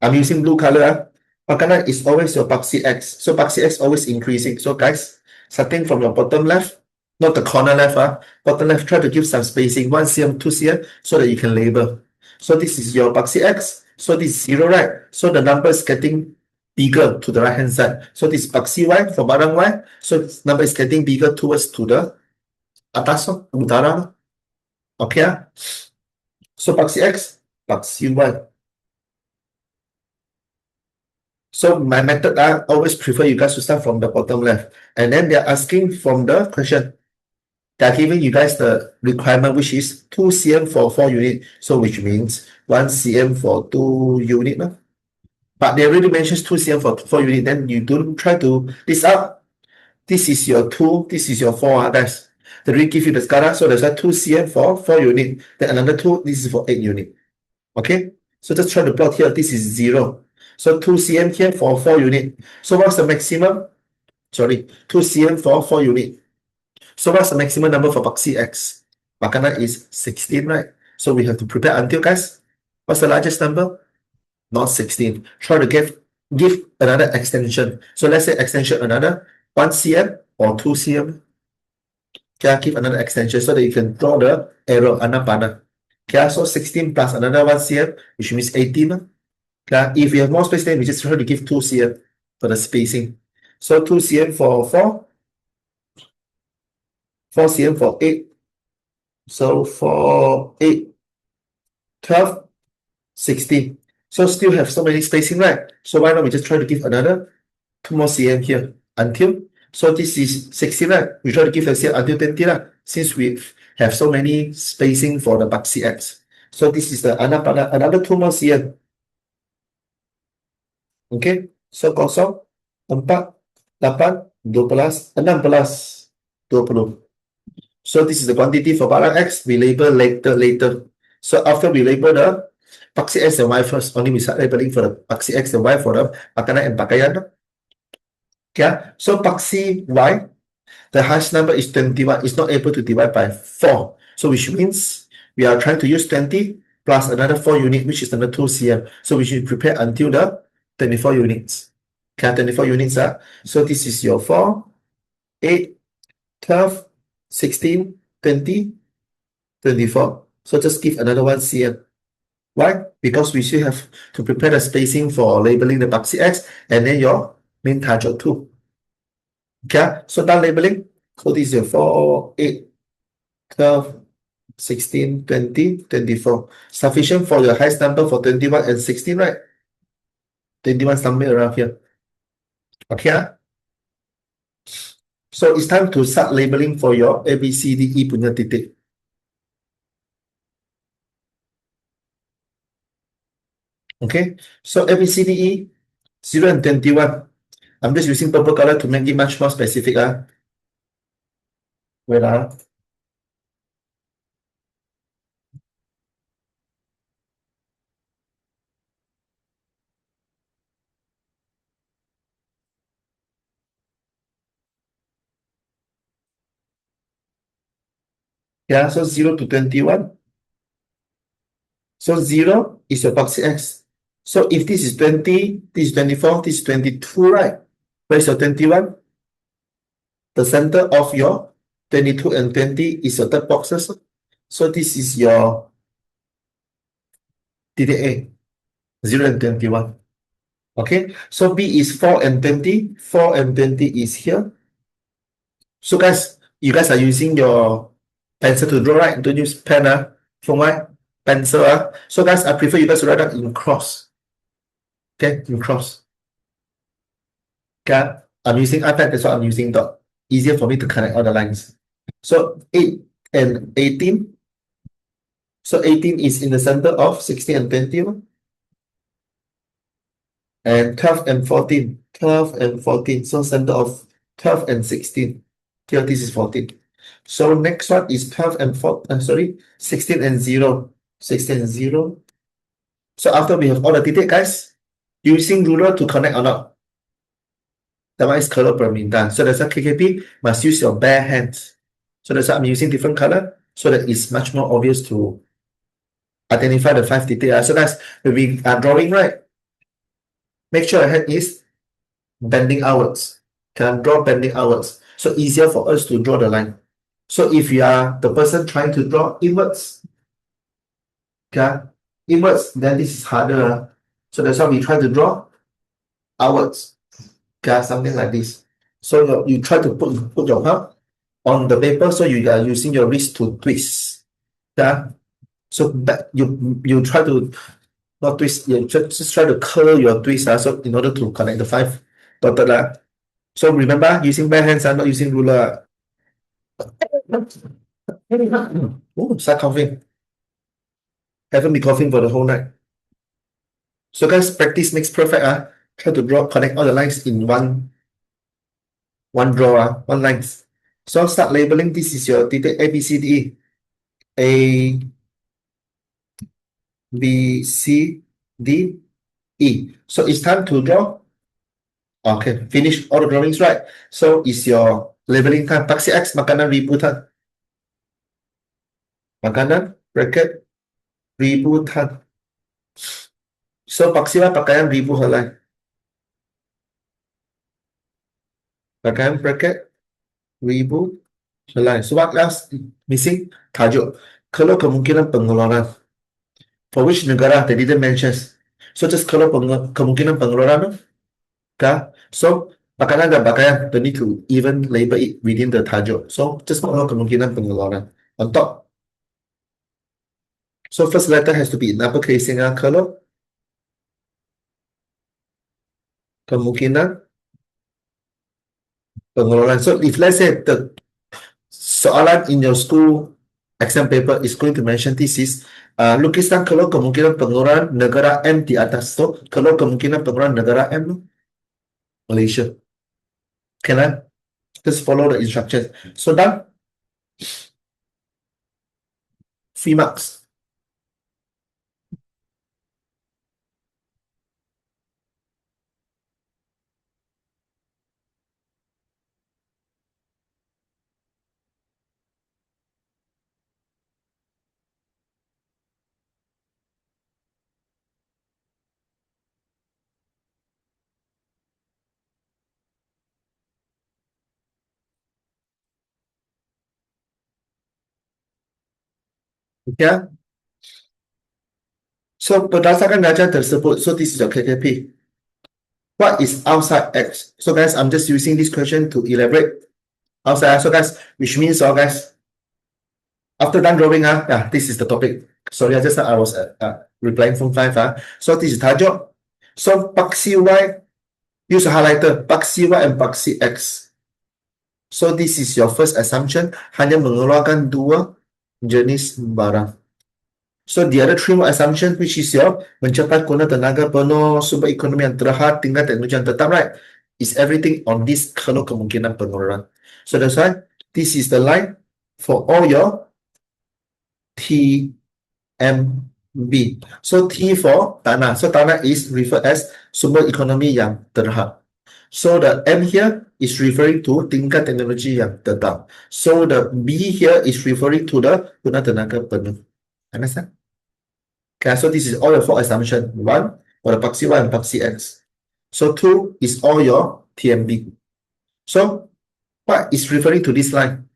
A: I'm using blue color. Makanan is always your Paxi X. So Paxi X always increasing. So guys, starting from your bottom left, not the corner left, bottom left, try to give some spacing, 1 cm, 2 cm, so that you can label. So this is your Paxi X. So this is 0, right? So the number is getting bigger to the right hand side. So this is Paxi Y for barang Y. So this number is getting bigger towards to the atas, utara. Okay. So Paxi X, Paxi Y. So my method, I always prefer you guys to start from the bottom left. And then they're asking from the question. they are giving you guys the requirement, which is 2 cm for 4 unit. So which means 1 cm for 2 unit. No? But they already mentions 2 cm for 4 unit. Then you don't try to this up. This is your 2, this is your 4, guys. They already give you the SCADA. So there's a 2 cm for 4 unit. Then another 2, this is for 8 unit. Okay? So just try to plot here. This is 0. So 2 cm here for 4 unit. So what's the maximum? Sorry, 2 cm for 4 unit. So what's the maximum number for boxy X? Makana is 16, right? So we have to prepare until, guys. What's the largest number? Not 16. Try to give another extension. So let's say extension another 1 cm or 2 cm. Okay, give another extension so that you can draw the arrow anapana. Okay, so 16 plus another 1 cm, which means 18. Okay, if you have more space, then we just try to give 2 cm for the spacing. So 2 cm for 4, 4 cm for 8. So for 8, 12, 16. So still have so many spacing, right? So why not we just try to give another 2 more cm here until, so this is 16, right? We try to give a cm until 20, right? Since we have so many spacing for the boxy X. So this is the another 2 more cm. Okay, so kosong, 4, 8, 12, 16, 20. So this is the quantity for barang X. We label later. So after we label the boxy X and Y first, only we start labeling for the boxy X and Y for the makanan and pakaian. Okay, so boxy Y, the highest number is 21. It's not able to divide by 4. So which means we are trying to use 20 plus another 4 unit, which is another 2 cm. So we should prepare until the 24 units. Okay, 24 units. So this is your 4, 8, 12, 16, 20, 24. So just give another 1 cm. Why? Because we still have to prepare the spacing for labeling the boxy X and then your main target too. Okay, so done labeling. So this is your 4, 8, 12, 16, 20, 24. Sufficient for your highest number for 21 and 16, right? 21 somewhere around here. Okay. So it's time to start labeling for your A, B, C, D, E punya titik. Okay. So A, B, C, D, E, 0 and 21. I'm just using purple color to make it much more specific. Wait. Yeah, so 0 to 21. So 0 is your boxy X. So if this is 20, this is 24, this is 22, right? Where's your 21? The center of your 22 and 20 is your third boxes. So this is your DDA, 0 and 21. Okay, so B is 4 and 20. 4 and 20 is here. So guys, you guys are using your pencil to draw, right? Don't use pen, for my pencil. So guys, I prefer you guys to write down in cross. Okay, in cross. Okay, I'm using iPad, that's why I'm using dot. Easier for me to connect all the lines. So 8 and 18. So 18 is in the center of 16 and 20. And 12 and 14. 12 and 14. So center of 12 and 16. Here, this is 14. So next one is 12 and 4. 16 and 0. 16 and 0. So after we have all the details, guys, using ruler to connect or not? That one is color permintaan. So that's why KKP must use your bare hands. So that's why I'm using different color so that it's much more obvious to identify the 5 details. So guys, when we are drawing, right, make sure your hand is bending outwards. Can draw bending outwards. So easier for us to draw the line. So if you are the person trying to draw inwards, okay, inwards, then this is harder. So that's why we try to draw outwards. Okay, something like this. So you try to put your palm on the paper, so you are using your wrist to twist. Yeah. So you try to not twist, you just try to curl your twist, so in order to connect the 5 dotted. So remember, using bare hands, not using ruler. Oh, start coughing. Haven't been coughing for the whole night. So guys, practice makes perfect. Try to draw, connect all the lines in one draw, one lines. So start labeling. This is your detail A, B, C, D, E. A, B, C, D, E. So it's time to draw. Okay, finish all the drawings, right? So it's your labeling time. Paksi X, makanan ributan. Makanan, bracket, ributan. So paksi Y, pakaian ribu helai. Pakaian bracket, ribu helai. So what else missing? Tajuk. Kalau kemungkinan pengeluaran. For which negara they didn't mention. So just kalau kemungkinan pengeluaran. Okay? So makanan dan pakaian, they need to even label it within the tajuk. So just kalau kemungkinan pengeluaran. On top. So first letter has to be in uppercasing. Kalau kemungkinan pengeluaran. So if let's say the soalan in your school exam paper is going to mention this is lukiskan kalau kemungkinan pengeluaran negara M di atas. So kalau kemungkinan pengeluaran negara M, Malaysia. Can I just follow the instructions? So done. 3 marks. Okay. So berdasarkan data tersebut, so this is your KKP. What is outside X? So guys, I'm just using this question to elaborate outside. So guys, which means, so guys, after done drawing, yeah, this is the topic. Sorry, I just thought I was replying from 5. So this is tajuk. So paksi Y, use a highlighter, paksi Y and paksi X. So this is your first assumption, hanya mengeluarkan 2 jenis barang. So the other 3 more assumption, which is your mencapai guna tenaga penuh, sumber ekonomi yang terhad, tingkat teknologi yang tetap, right? Is everything on this kalau kemungkinan pengeluaran. So that's why this is the line for all your TMB. So T for tanah. So tanah is referred as sumber ekonomi yang terhad. So the M here is referring to tingkat teknologi yang tetap. So the B here is referring to the guna tenaga penuh. Understand? Okay, so this is all your 4 assumptions. 1 for the paksi Y and paksi X. So 2 is all your TMB. So what is referring to this line?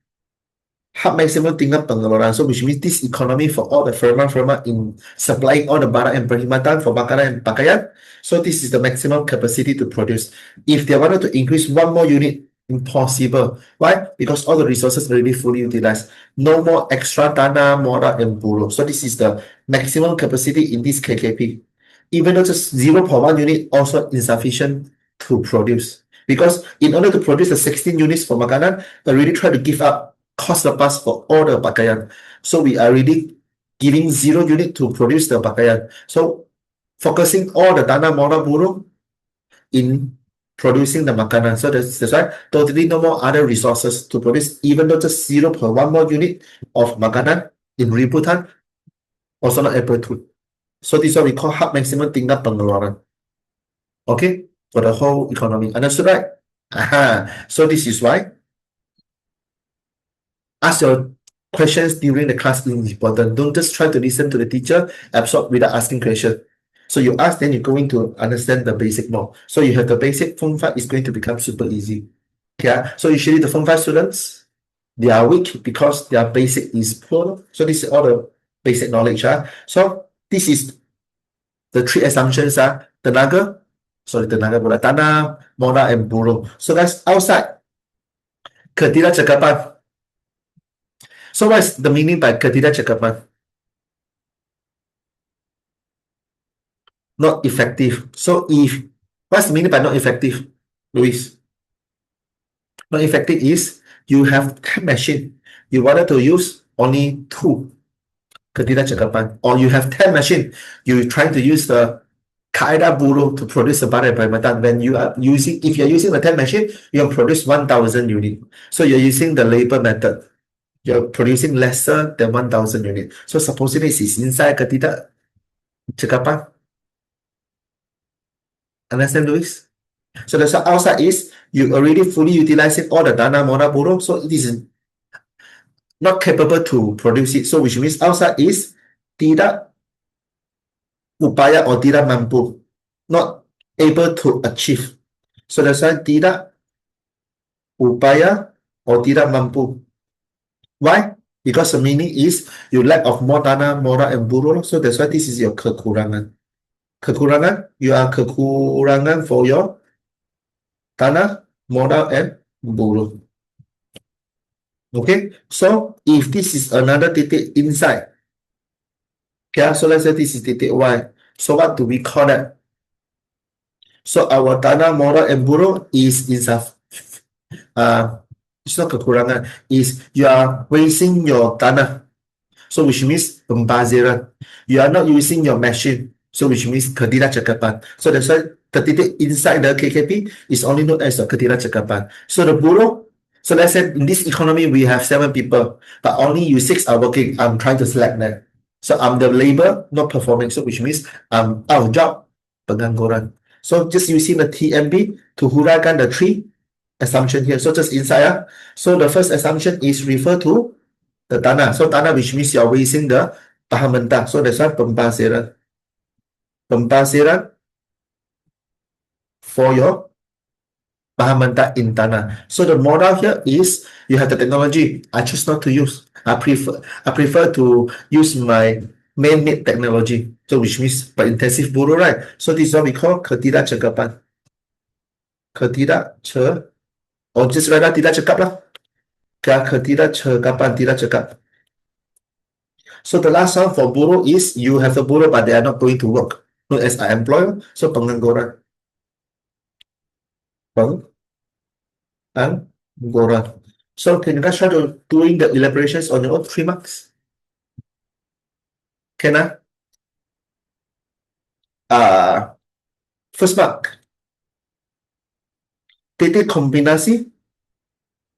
A: Hub maximum tingkat pengeluaran. So which means this economy for all the firma in supplying all the barang and perkhidmatan for makanan and pakaian. So this is the maximum capacity to produce. If they wanted to increase 1 more unit, impossible. Why? Because all the resources already fully utilized. No more extra tanah, modal, and buruh. So this is the maximum capacity in this KKP. Even though just 0.1 unit also insufficient to produce. Because in order to produce the 16 units for makanan, they really try to give up cost plus for all the pakaian. So we are really giving 0 unit to produce the pakaian. So focusing all the tanah, modal, buruh in producing the makanan. So that's why totally no more other resources to produce, even though just 0.1 more unit of makanan in ributan, also not able to. So this is what we call hub maximum tingkat pengeluaran. Okay, for the whole economy. Understood, right? So this is why ask your questions during the class is important. Don't just try to listen to the teacher, absorb without asking questions. So you ask, then you're going to understand the basic more. So you have the basic, Form 5 is going to become super easy. Okay, so usually the Form 5 students, they are weak because their basic is poor. So this is all the basic knowledge. So this is the 3 assumptions. Tenaga, tanah, modal, and buruh. So guys, outside, ketidakcakapan. So what is the meaning by ketidakcakapan? Not effective. So what's the meaning by not effective, Luis? Not effective is You have 10 machine. You wanted to use only 2 ketidacekapan, or you have 10 machine. You trying to use the kaida buruh to produce the butter by method. When you are using, if you're using the 10 machine, you produce 1,000 unit. So you're using the labor method. You're producing lesser than 1,000 unit. So supposedly it's inside ketidacekapan. Understand, Luis? So the outside is you already fully utilizing all the dana mona buruh. So it is not capable to produce it. So which means outside is tidak upaya or tidak mampu, not able to achieve. So that's why tidak upaya or tidak mampu. Why? Because the meaning is you lack of more tanah, mora, and buruh. So that's why this is your kekurangan. Kekurangan, you are kekurangan for your tanah, mora, and buruh. Okay, so if this is another titik inside, okay, so let's say this is titik Y. So what do we call that? So our tanah, mora, and buruh is it's not kekurangan, is you are wasting your tanah. So which means pembaziran. You are not using your machine. So which means ketidakcakapan. So that's why the titik inside the KKP is only known as the ketidakcakapan. So the buruh, so let's say in this economy we have 7 people, but only you 6 are working. I'm trying to select them. So I'm the labor not performing. So which means I'm out of job, pengangguran. So just using the TMB to huraikan the 3 assumption here. So just inside. So the first assumption is refer to the tanah. So tanah which means you're wasting the bahan mentah. So that's why pembaziran. Pembaziran for your bahan mentah in tanah. So the model here is you have the technology. I choose not to use. I prefer to use my man-made technology. So which means by intensive buruh, right? So this is what we call ketidakcakapan. Ketidakcakapan. Or just write out tidak cakap lah. Ketidakcakapan, tidak cakap. So the last one for buruh is you have the buruh but they are not going to work. Known as unemployed. So pengangguran. Pengangguran. So can you guys try to doing the elaborations on your own 3 marks? Can I? First mark. Titik kombinasi.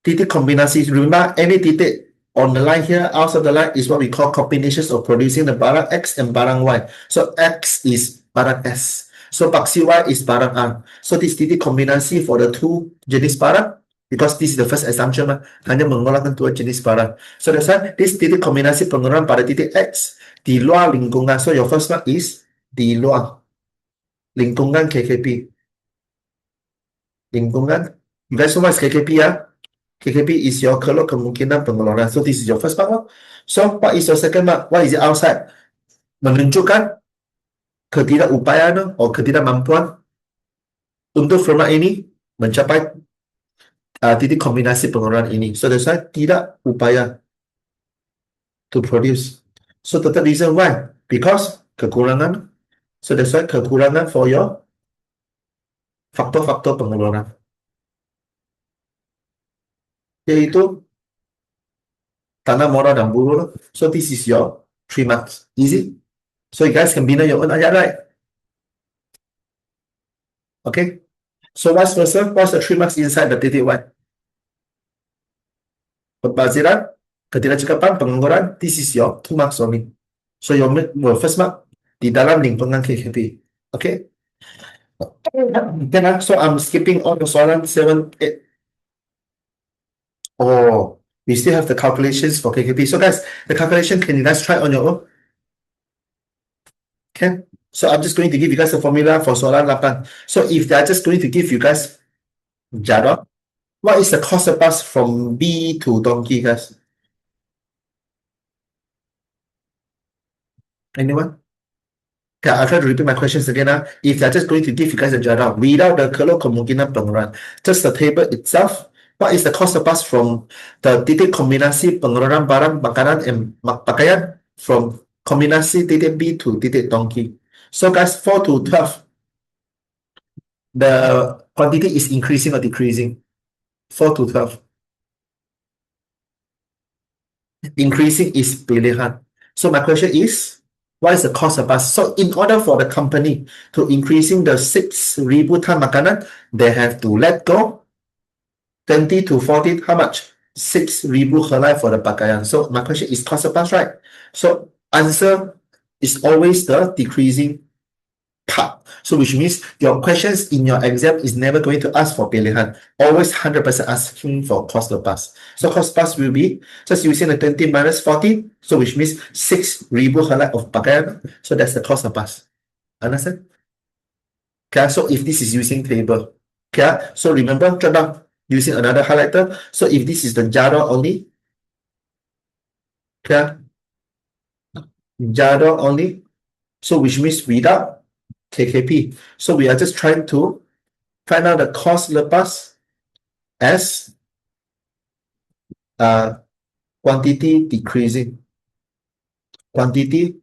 A: Titik kombinasi. Remember any titik on the line here, outside the line is what we call combinations of producing the barang X and barang Y. So X is barang S. So paksi Y is barang A. So this titik kombinasi for the 2 jenis barang, because this is the first assumption, hanya mengolahkan 2 jenis barang. So that's why this titik kombinasi penggunaan pada titik X di luar lingkungan. So your first mark is di luar lingkungan KKP. Lingkungan. You guys know what is KKP ya? KKP is your kalau kemungkinan pengeluaran. So this is your first mark. So what is your second mark? What is it outside? Menunjukkan ketidakupayaan atau ketidakmampuan untuk firma ini mencapai titik kombinasi pengeluaran ini. So that's why tidak upaya to produce. So the third reason why? Because kekurangan. So that's why kekurangan for your faktor-faktor pengeluaran. Yaitu tanah, mora, dan buruh. So this is your 3 marks. Easy. So you guys can bina your own ayat, right? Okay. So what's the 3 marks inside the titik Y? Pembaziran, ketidakcakapan, pengangguran. This is your 2 marks only. So your first mark di dalam lingkungan KKP. Okay. So I'm skipping all the soalan 7, 8. Oh, we still have the calculations for KKP. So guys, the calculation, can you guys try on your own? Okay. So I'm just going to give you guys a formula for soalan 8. So if they're just going to give you guys jarak, what is the cost of bus from B to Donkey, guys? Anyone? Okay, I'll try to repeat my questions again. If they're just going to give you guys a jarak without the kalau kemungkinan pengeluaran, just the table itself, what is the cost of bus from the titik kombinasi pengeluaran barang, makanan, and pakaian from kombinasi titik B to titik Donkey? So guys, 4 to 12, the quantity is increasing or decreasing? 4 to 12. increasing is pilihan. So my question is, what is the cost of bus? So in order for the company to increasing the 6,000 ton makanan, they have to let go 20 to 40, how much? 6,000 helai for the pakaian. So my question is cost of bus, right? So answer is always the decreasing part. So which means your questions in your exam is never going to ask for pilihan. Always 100% asking for cost of bus. So cost of bus will be just using the 20 minus 40. So which means 6,000 helai of pakaian. So that's the cost of bus. Understand? Okay, so if this is using table. Okay, so remember, jot down using another highlighter. So if this is the Jado only. Okay, Jado only. So which means without KKP. So we are just trying to find out the cost lepas as quantity decreasing. Quantity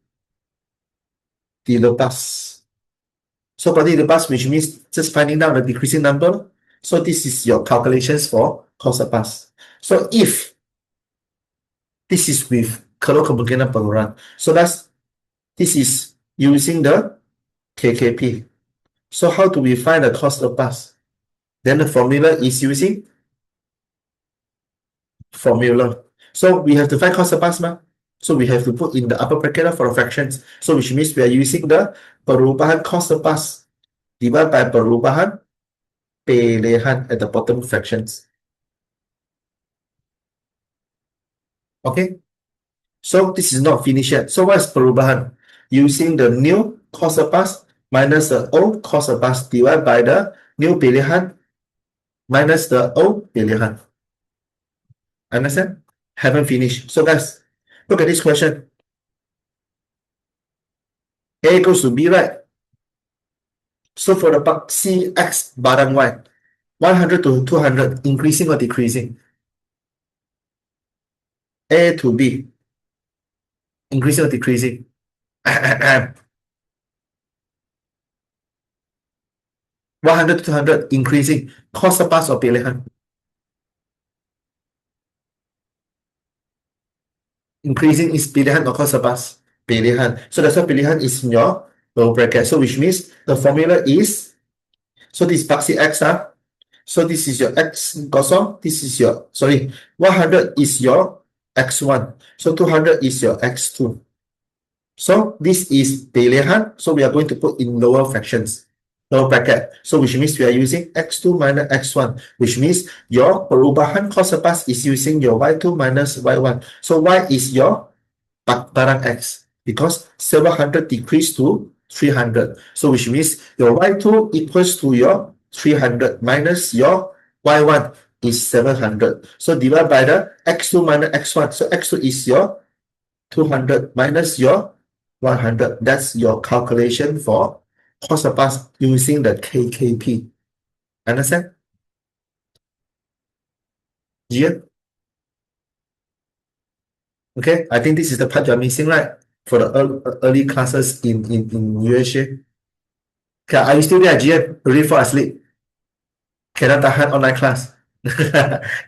A: dilepas. So quantity dilepas, which means just finding out the decreasing number. So this is your calculations for cost lepas. So if this is with kalau kemungkinan pengurangan. So this is using the KKP. So how do we find the cost lepas? Then the formula is using formula. So we have to find cost lepas ma. So we have to put in the upper bracket for the fractions. So which means we are using the perubahan cost lepas divided by perubahan pilihan at the bottom fractions. Okay. So this is not finished yet. So what is perubahan? Using the new cost lepas minus the old cost lepas divided by the new pilihan minus the old pilihan. Understand? Haven't finished. So guys, look at this question. A equals to B, right? So for the part C, X barang Y, 100 to 200, increasing or decreasing? A to B, increasing or decreasing? 100 to 200, increasing. Cost lepas or pilihan? Increasing is pilihan or cost lepas? Pilihan. So that's why pilihan is in your lower bracket. So which means the formula is, so this part C X, so this is your X kosong, this is your, sorry, 100 is your X1. So 200 is your X2. So this is pilihan. So we are going to put in lower fractions, lower bracket. So which means we are using X2 minus X1, which means your perubahan cost lepas is using your Y2 minus Y1. So Y is your barang X because 700 decreased to 300. So which means your Y2 equals to your 300 minus your Y1 is 700. So divide by the X2 minus X1. So X2 is your 200 minus your 100. That's your calculation for cost lepas using the KKP. Understand? Yeah. Okay, I think this is the part you're missing, right? For the early classes in USA. Okay, are you still there, GM? Ready for asleep? Cannot tahan online class.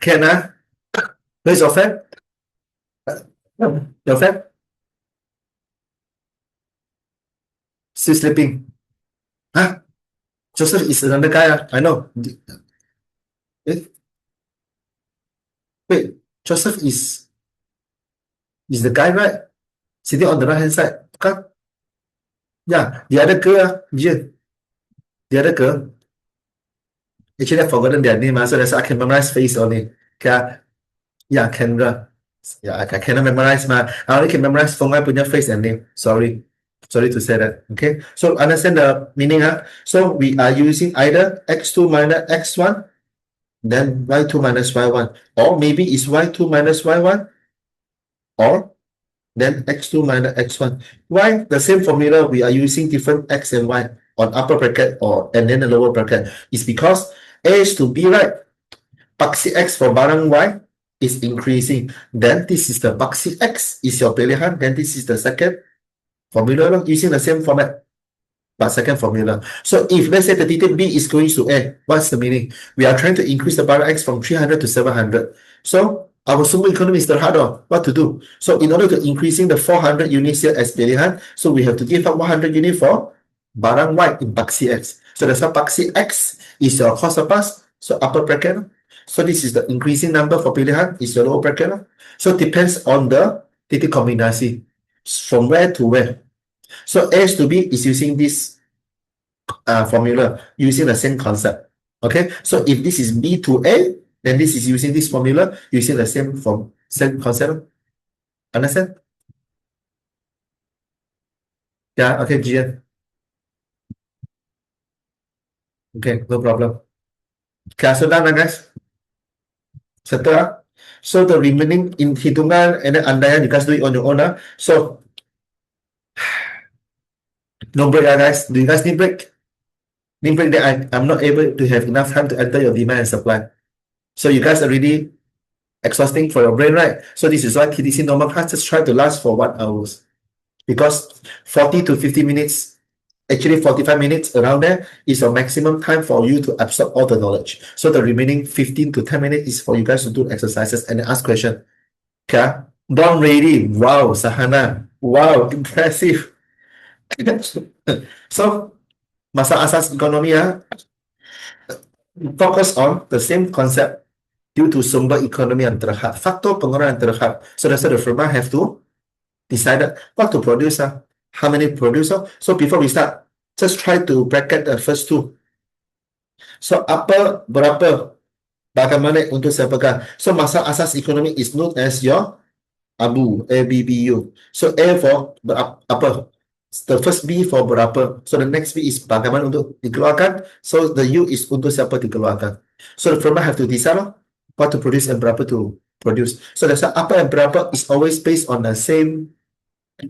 A: Can Where's your friend? Your friend? Still sleeping. Huh? Joseph is another guy. I know. Eh? Wait, Joseph is the guy, right? Sitting on the right hand side. Okay? Yeah, the other girl, GM. The other girl. Actually, I've forgotten their name, so that's why I can memorize face only. Okay? Yeah, Kendra. Yeah, I cannot memorize I only can memorize Fongai punya face and name. Sorry. Sorry to say that. Okay. So understand the meaning. So we are using either x2 minus x1, then y2 minus y1. Or maybe it's y2 minus y1, or then x2 minus x1. Why? The same formula, we are using different x and y on upper bracket and then the lower bracket. It's because A is to B, right? Paksi x for barang y is increasing. Then this is the paksi x is your pilihan. Then this is the second formula using the same format, but second formula. So if let's say the detail B is going to A, what's the meaning? We are trying to increase the barang x from 300 to 700. So our sumber economy is terhad what to do. So in order to increasing the 400 units here as pilihan, so we have to give up 100 unit for barang Y in Paksi X. So that's why Paksi X is your cost of pass, so upper bracket. So this is the increasing number for pilihan, is your lower bracket. So it depends on the titik kombinasi, from where to where. So A to B is using this formula, using the same concept. Okay, so if this is B to A, then this is using this formula, using the same concept. Understand? Yeah, okay, Gian. Okay, no problem. Okay, so done, guys. Settle. So the remaining in hitungan and then andaian, you guys do it on your own. So no break, guys. Do you guys need break? Need break that I'm not able to have enough time to enter your demand and supply. So you guys are really exhausting for your brain, right? So this is why TDC normal class just try to last for 1 hour. Because 40 to 50 minutes, actually 45 minutes around there is your maximum time for you to absorb all the knowledge. So the remaining 15 to 10 minutes is for you guys to do exercises and ask questions. Okay? Born ready. Wow, Sahana. Wow, impressive. So, masa asas ekonomi focus on the same concept due to sumber ekonomi yang terhad, faktor pengeluaran yang terhad. So that's why the firma have to decided what to produce, how many producer. So before we start, just try to bracket the first two. So upper berapa? Bagaimana untuk siapakah? So masa asas ekonomi is known as your ABU, ABBU. So A for apa? The first B for berapa. So the next B is bagaimana untuk dikeluarkan. So the U is untuk siapa dikeluarkan. So the firma have to decide what to produce and berapa to produce. So that's why apa and berapa is always based on the same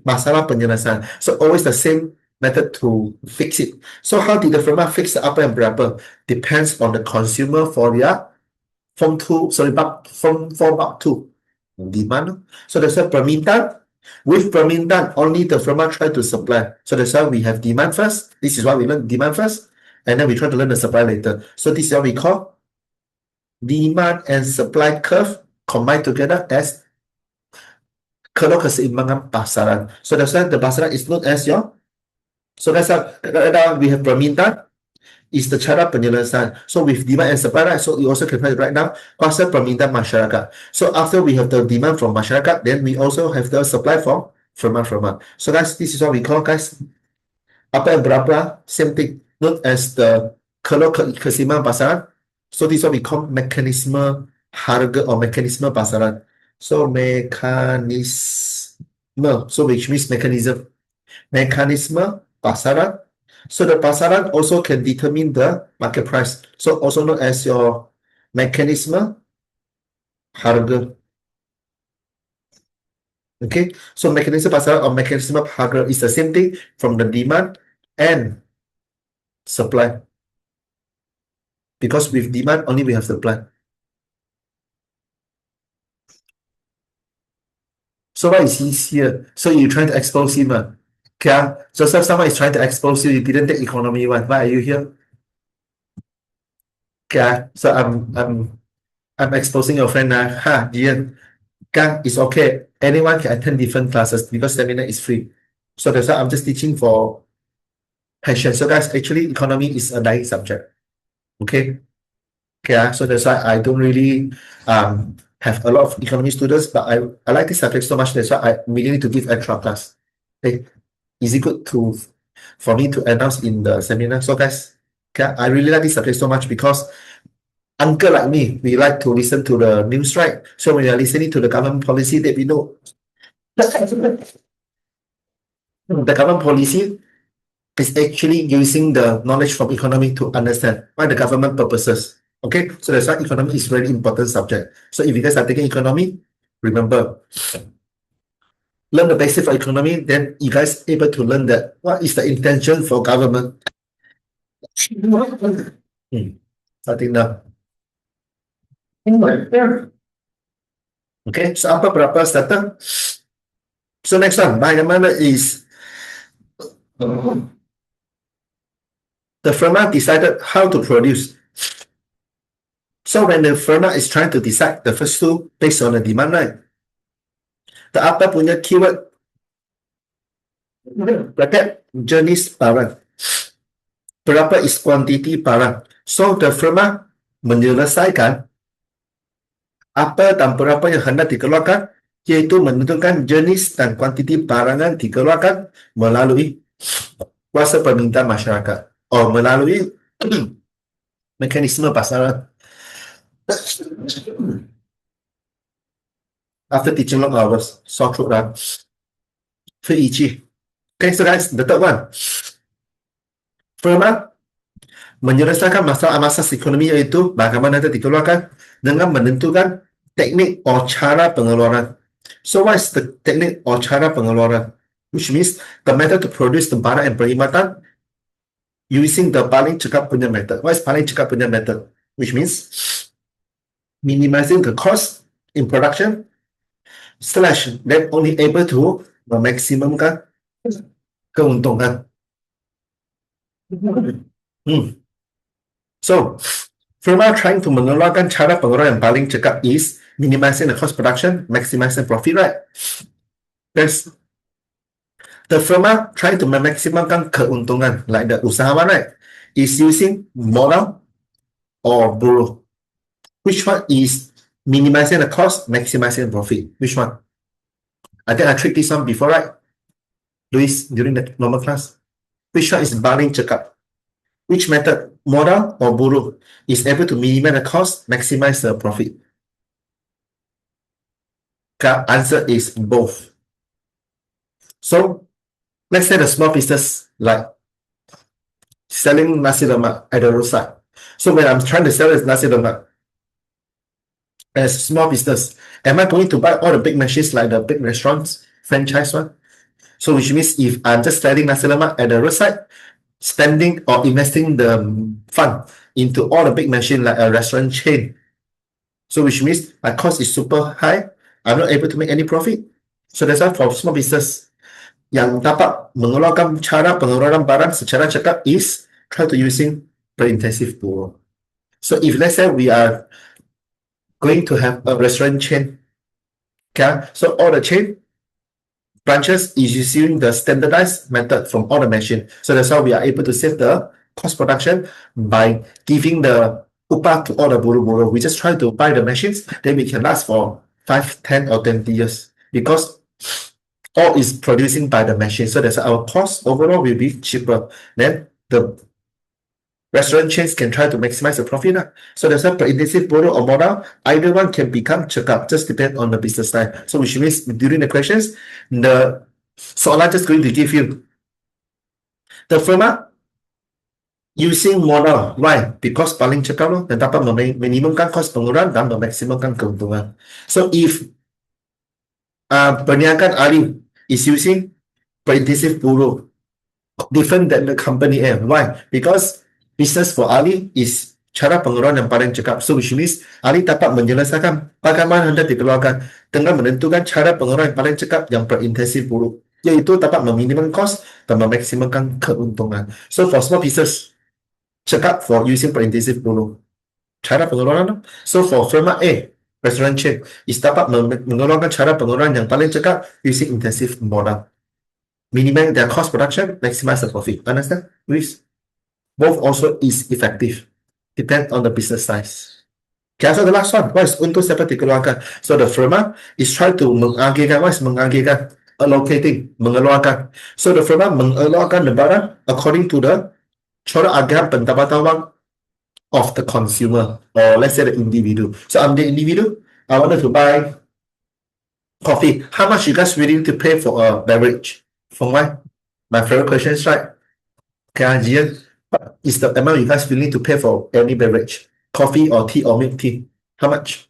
A: masalah penyelesaian. So always the same method to fix it. So how did the firma fix the apa and berapa? Depends on the consumer for their form 2, sorry, form 4 part 2. Demand. So that's why permintaan. With permintaan, only the firma try to supply. So that's why we have demand first. This is why we learn demand first. And then we try to learn the supply later. So this is what we call demand and supply curve combined together as kalau keseimbangan pasaran. So that's why the pasaran is known as your. So that's how we have permintaan is the cara penyelesaian. So with demand and supply, right? So you also can find right now kuasa permintaan masyarakat. So after we have the demand from masyarakat, then we also have the supply from firma. So guys, this is what we call, guys, apa yang berapa, same thing, known as the kalau keseimbangan pasaran. So this is what we call mekanisme harga or mekanisme pasaran. So mekanisme, so which means mechanism. Mekanisme pasaran. So the pasaran also can determine the market price. So also known as your mechanism harga. Okay, so mechanism pasaran or mechanism harga is the same thing from the demand and supply. Because with demand only we have supply. So what is he here? So you're trying to expose him. Okay, so if someone is trying to expose you, you didn't take economy one. Why are you here? Okay, so I'm exposing your friend now. Ha, Gian. Kang, it's okay. Anyone can attend different classes because seminar is free. So that's why I'm just teaching for passion. So guys, actually economy is a dying subject. Okay. Okay, so that's why I don't really have a lot of economy students, but I like this subject so much. That's why I really need to give extra class. Okay. Is it good for me to announce in the seminar? So guys, okay, I really like this subject so much because uncle like me, we like to listen to the news, right? So when you're listening to the government policy, that we know the government policy is actually using the knowledge from economy to understand why the government purposes. Okay, so that's why economy is very important subject. So if you guys are taking economy, remember, learn the basic for economy, then you guys able to learn that what is the intention for government. Starting now. Okay, so apa berapa starter? So next one, bagaimana is the firma decided how to produce. So So when the firma is trying to decide the first two based on the demand, right? The upper punya keyword bracket jenis barang. Berapa is quantity barang. So the firma menyelesaikan apa dan berapa yang hendak dikeluarkan, iaitu menentukan jenis dan kuantiti barang yang dikeluarkan melalui kuasa permintaan masyarakat atau melalui mekanisme pasaran. After teaching long hours, sore throat lah, 肺仪器. Okay, so guys, the third one. Firma menyelesaikan masalah ekonomi iaitu bagaimana nanti dikeluarkan dengan menentukan teknik atau cara pengeluaran. So what is the technique or cara pengeluaran? Which means the method to produce the barang and perkhidmatan using the paling cekap punya method. What is paling cekap punya method? Which means minimizing the cost in production slash then only able to memaksimumkan keuntungan. So, firma trying to mengeluarkan cara pengeluaran yang paling cekap is minimizing the cost production, maximizing profit, right? There's the firma trying to maximumkan keuntungan, like the usahawan, right, is using modal or borrow. Which one is minimizing the cost, maximizing the profit? Which one? I think I tricked this one before, right? Luis, during the normal class. Which one is paling cekap? Which method, modal or borrow, is able to minimize the cost, maximize the profit? The answer is both. So, let's say the small business like selling nasi lemak at the roadside. So when I'm trying to sell this nasi lemak as a small business, am I going to buy all the big machines like the big restaurants, franchise one? So which means if I'm just selling nasi lemak at the roadside, spending or investing the fund into all the big machine like a restaurant chain. So which means my cost is super high. I'm not able to make any profit. So that's why for small business, yang dapat mengeluarkan cara pengeluaran barang secara cekap is try to using pre-intensive borrow. So if let's say we are going to have a restaurant chain, okay, so all the chain branches is using the standardized method from all the machine. So that's how we are able to save the cost production by giving the upah to all the buru-buru. We just try to buy the machines, then we can last for 5, 10 or 20 years because all is producing by the machine. So that's our cost overall will be cheaper. Then the restaurant chains can try to maximize the profit. So that's why pre-intensive borrow or modal, either one can become cekap, just depend on the business style. So which means during the questions, so I'm just going to give you the firma using modal. Why? Because paling cekap loh, dan dapat meminimumkan cost pengeluaran dan memaksimumkan keuntungan. So if perniagaan ahli is using pre-intensive borrow, different than the company A. Why? Because business for ahli is cara pengeluaran yang paling cekap. So which means ahli dapat menyelesaikan bagaimana hendak dikeluarkan dengan menentukan cara pengeluaran yang paling cekap yang pre-intensive borrow, iaitu dapat meminimum cost dan memaksimumkan keuntungan. So for small business, cekap for using pre-intensive borrow, cara pengeluaran. So for firma A, restaurant chain, is dapat mengeluarkan cara pengeluaran yang paling cekap using intensive modal. Minimize their cost production, maximize the profit. Understand? Please. Both also is effective. Depend on the business size. Okay, so the last one, what is untuk dapat dikeluarkan? So the firma is trying to mengagihkan, what is mengagihkan? Allocating, mengeluarkan. So the firma mengeluarkan the barang according to the cara agihan pendapatan wang of the consumer, or let's say the individual. So I'm the individual, I wanted to buy coffee. How much you guys willing to pay for a beverage? For my favorite question is right. Okay, what is the amount you guys willing to pay for any beverage? Coffee or tea or milk tea? How much?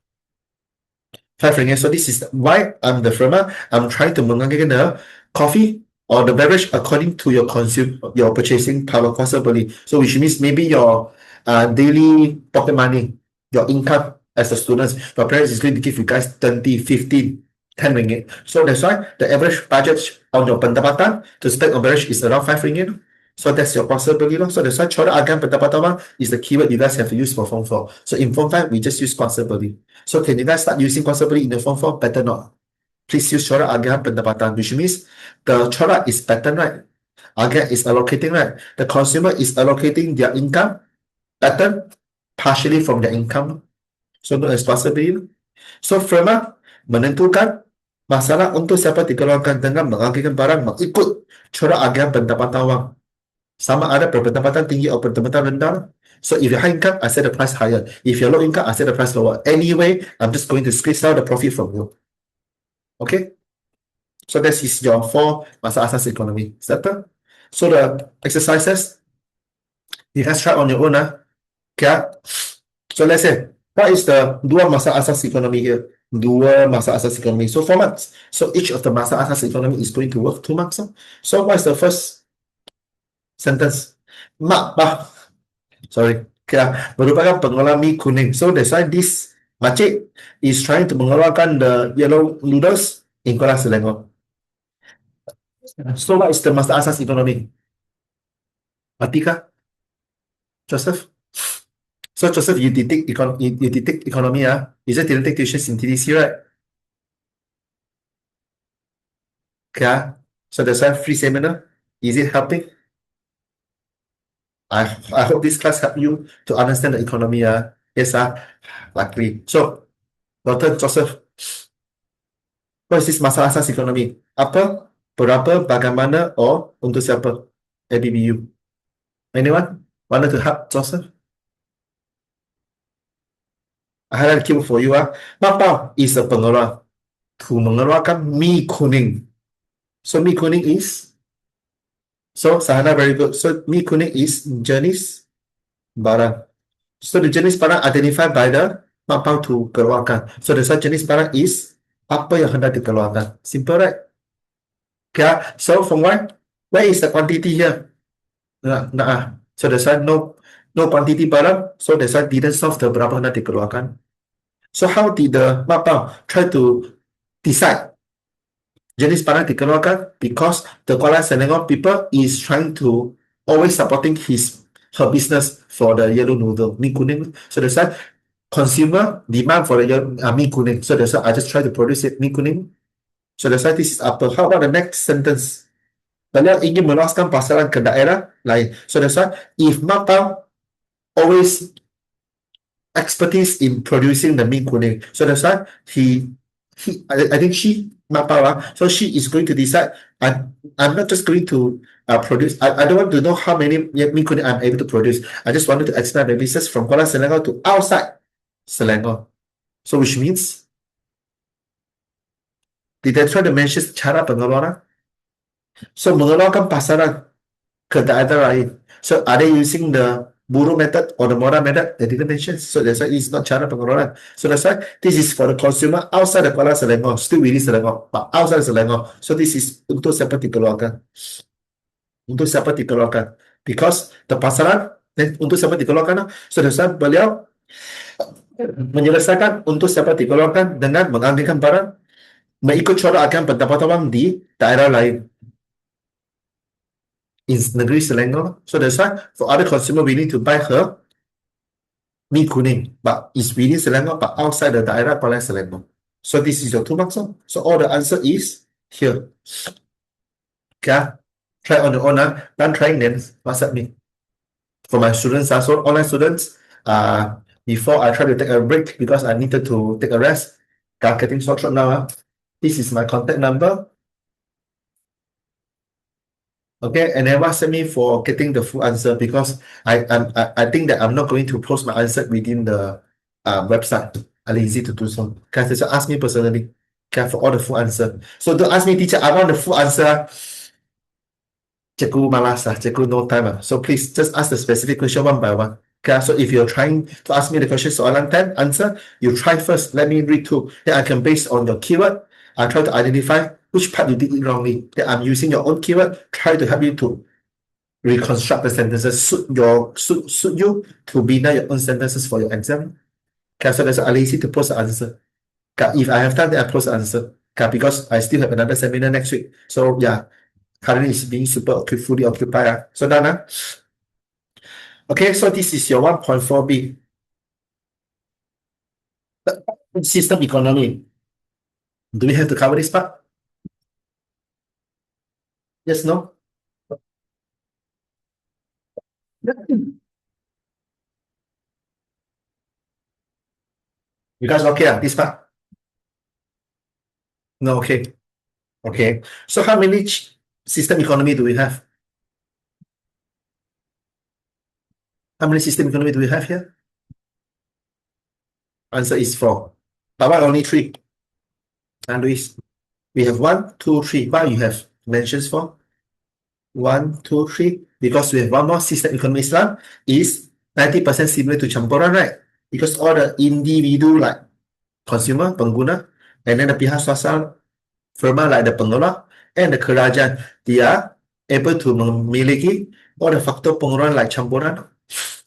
A: 5 ringgit. So this is why I'm the firma. I'm trying to mengagihkan the coffee or the beverage according to your purchasing power possibly. So which means maybe your daily pocket money, your income as a student, your parents is going to give you guys 20, 15, 10 ringgit. So that's why the average budget on your pendapatan to spend on beverage is around 5 ringgit. So that's your possibility. So that's why corak agan pendapatan is the keyword you guys have to use for Form 4. So in Form 5, we just use possibility. So can you guys start using possibility in the Form 4? Better not. Please use corak agan pendapatan, which means the corak is pattern, right? Agan is allocating, right? The consumer is allocating their income pattern partially from their income. So known as possibility. So firma menentukan masalah untuk siapa dikeluarkan dengan mengagihkan barang mengikut corak agan pendapatan wang. Sama ada berpendapatan tinggi atau berpendapatan rendah. So if you're high income, I set the price higher. If you're low income, I set the price lower. Anyway, I'm just going to squeeze out the profit from you. Okay? So this is your 4 masa asas economy. Settle? So the exercises, you guys try on your own. Okay? So let's say, what is the dua masa asas economy here? Dua masa asas economy. So 4 months. So each of the masa asas economy is going to work 2 months. So what is the first sentence? Merupakan pengelola mie kuning. So that's why this makcik is trying to mengeluarkan the yellow noodles in Kuala Selangor. So what is the masa asas economy? Atika? Joseph? So Joseph, you did take economy, you just didn't take tuition in TDC, right? Okay. So that's why free seminar. Is it helping? I hope this class helped you to understand the economy. Yes, luckily. So, Dr. Joseph, what is this masa asas economy? Apa, berapa, bagaimana, or untuk siapa? ABBU. Anyone wanted to help Joseph? I had a cue for you. Mapau is a pengeluar. To mengeluarkan mie kuning. So mie kuning is? So Sahana, very good. So mie kuning is jenis barang. So the jenis barang identified by the mapau to keluarkan. So the jenis barang is apa yang hendak dikeluarkan. Simple, right? Okay. So from where is the quantity here? So that's why no quantity barang. So that's why didn't solve the berapa hendak dikeluarkan. So how did the mapau try to decide jenis barang dikeluarkan? Because the Kuala Selangor people is trying to always supporting her business for the yellow noodle, mie kuning. So that's why consumer demand for the mie kuning. So that's why I just try to produce it, mie kuning. So that's why this is upper. How about the next sentence? Beliau ingin meluaskan pasaran ke daerah lain. So that's why if Mapau always expertise in producing the mie kuning. So that's why I think Mapau, so she is going to decide. I'm not just going to produce. I don't want to know how many mie kuning I'm able to produce. I just wanted to expand my business from Kuala Selangor to outside Selangor. So which means, did I try to mention cara pengeluaran? So mengeluarkan pasaran ke daerah lain. So are they using the buruh method or the mora method? They didn't mention. So that's why it's not cara pengeluaran. So that's why this is for the consumer outside the Kuala Selangor, still within Selangor, but outside Selangor. So this is untuk siapa dikeluarkan. Untuk siapa dikeluarkan. Because the pasaran untuk siapa dikeluarkan. So that's why beliau menyelesaikan untuk siapa dikeluarkan dengan mengambilkan barang mengikut corak akan pendapatan wang di daerah lain. In negeri Selangor. So that's why for other consumer, we need to buy her mie kuning, but it's within Selangor, but outside the daerah Kuala Selangor. So this is your 2 marks. So all the answer is here. Okay, try on your own. Done trying, then WhatsApp me. For my students, so online students, before I try to take a break because I needed to take a rest. Getting short now. This is my contact number. Okay, and then WhatsApp me for getting the full answer because I think that I'm not going to post my answer within the website. I'm lazy to do so. Okay, so ask me personally. Okay, for all the full answer. So don't ask me, teacher, I want the full answer. Cikgu malas, cikgu no time. So please just ask the specific question one by one. Okay, so if you're trying to ask me the question soalan 10 answer, you try first. Let me read through. Then I can base on your keyword. I try to identify which part you did it wrongly. Then I'm using your own keyword, try to help you to reconstruct the sentences, suit you to be now your own sentences for your exam. Okay, so that's lazy to post the answer. Okay, if I have time, then I post the answer. Okay, because I still have another seminar next week. So yeah, currently is being fully occupied. So done. Okay, so this is your 1.4b. System economy. Do we have to cover this part? Yes, no? You guys okay? This part? No, okay. Okay. So how many system economy do we have? How many system economy do we have here? Answer is 4. But why only 3? And Luis, we have 1, 2, 3. Why you have mentions for? 1, 2, 3. Because we have one more system economy Islam is 90% similar to campuran, right? Because all the individual like consumer, pengguna, and then the pihak swasta, firma like the pengelola, and the kerajaan, they are able to memiliki all the faktor pengeluaran like campuran.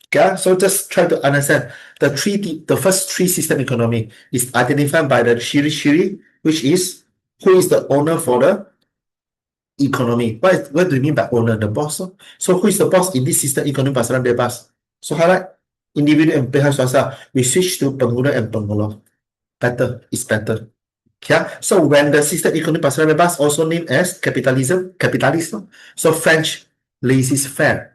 A: Okay, so just try to understand the first 3 system economy is identified by the shiri, which is who is the owner for the economy. What do you mean by owner? The boss. So who is the boss in this system economy pasaran bebas? So highlight individual and pihak swasta. We switch to pengguna and pengelola. Better is better. Okay, so when the system economy pasaran bebas also named as capitalism. So French laissez-faire.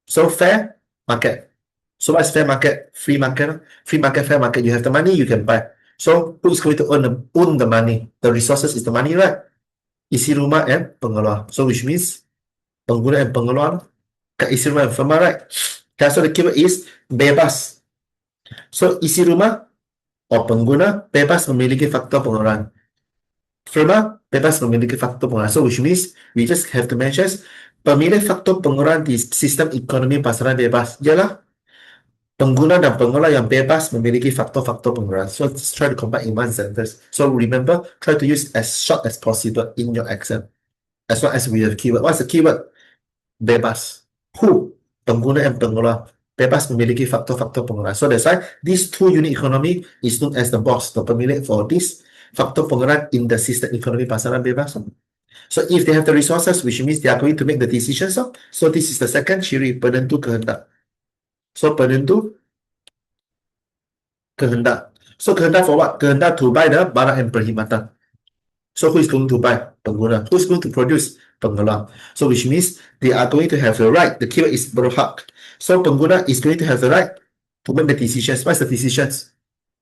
A: So fair market. So what's fair market? Free market. Free market, fair market. You have the money, you can buy. So who's going to own the money? The resources is the money, right? Isi rumah and pengeluar. So which means pengguna and pengeluar. Isi rumah and firma, right? Okay, so the keyword is bebas. So isi rumah or pengguna bebas memiliki faktor pengeluaran. Firma bebas memiliki faktor pengeluaran. So which means we just have to mention pemilik faktor pengeluaran di sistem ekonomi pasaran bebas ialah pengguna dan pengelola yang bebas memiliki faktor-faktor pengeluaran. So let's try to combine in one sentence. So remember, try to use as short as possible in your exam. As long as we have keyword. What's the keyword? Bebas. Who? Pengguna and pengelola. Bebas memiliki faktor-faktor pengeluaran. So that's why these 2 unit economy is known as the boss, the pemilik for this faktor pengeluaran in the system economy pasaran bebas. So if they have the resources, which means they are going to make the decisions. So this is the second ciri penentu kehendak. So penentu kehendak. So kehendak for what? Kehendak to buy the barang and perkhidmatan. So who is going to buy? Pengguna. Who is going to produce? Pengelola. So which means they are going to have the right. The keyword is berhak. So pengguna is going to have the right to make the decisions. What's the decisions?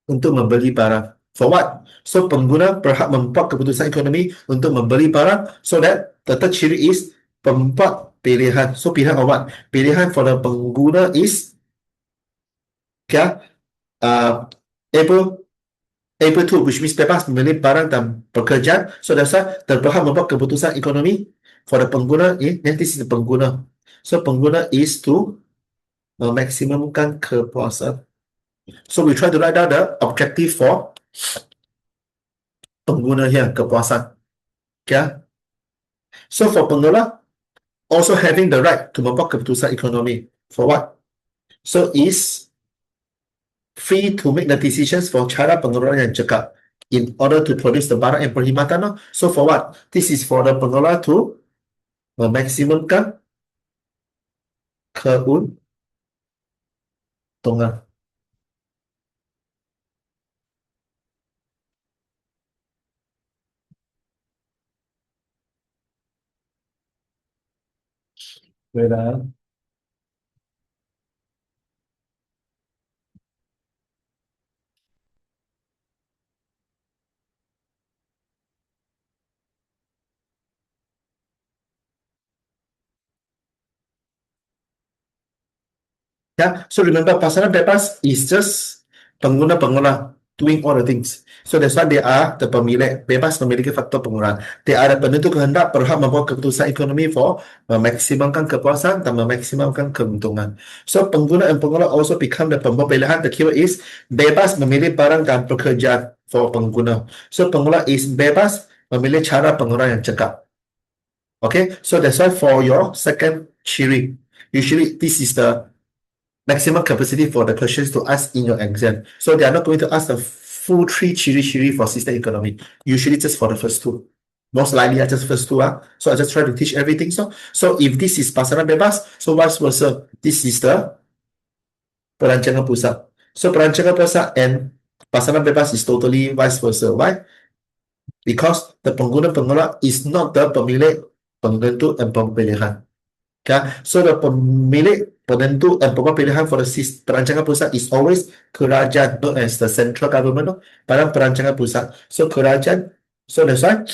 A: Untuk membeli barang. For what? So pengguna berhak membuat keputusan ekonomi untuk membeli barang. So that the third ciri is pembuat pilihan. So pilihan of what? Pilihan for the pengguna is okay, able to, which means bebas memilih barang dan pekerjaan. So that's why berhak membuat keputusan ekonomi for the pengguna. This is the pengguna. So pengguna is to memaksimumkan kepuasan. So we try to write down the objective for pengguna here, kepuasan. Okay. So for pengelola, also having the right to membuat keputusan ekonomi. For what? So is free to make the decisions for cara pengeluaran yang cekap in order to produce the barang and perkhidmatan. So for what? This is for the pengelola to memaksimumkan keuntungan. Wait, yeah, so remember pasaran bebas is just pengguna-pengguna doing all the things. So that's why they are the pemilik, bebas memiliki faktor pengeluaran. They are the penentu kehendak berhak membuat keputusan ekonomi for memaksimumkan kepuasan dan memaksimumkan keuntungan. So pengguna and pengelola also become the pembuat pilihan. The keyword is bebas memilih barang dan pekerjaan for pengguna. So pengelola is bebas memilih cara pengeluaran yang cekap. Okay, so that's why for your second ciri, usually this is the maximum capacity for the questions to ask in your exam. So they are not going to ask the full 3 ciri for system economy. Usually just for the first 2. most likely I just first two. So I just try to teach everything. So if this is pasaran bebas, so vice versa. This is the perancangan pusat. So perancangan pusat and pasaran bebas is totally vice versa. Why? Because the pengguna-pengguna is not the pemilik, penentu, dan pemilihan. Okay? So the pemilik, penentu, dan pemilihan for the perancangan pusat is always kerajaan, known as the central government, no? Pada perancangan pusat. So kerajaan, so that's why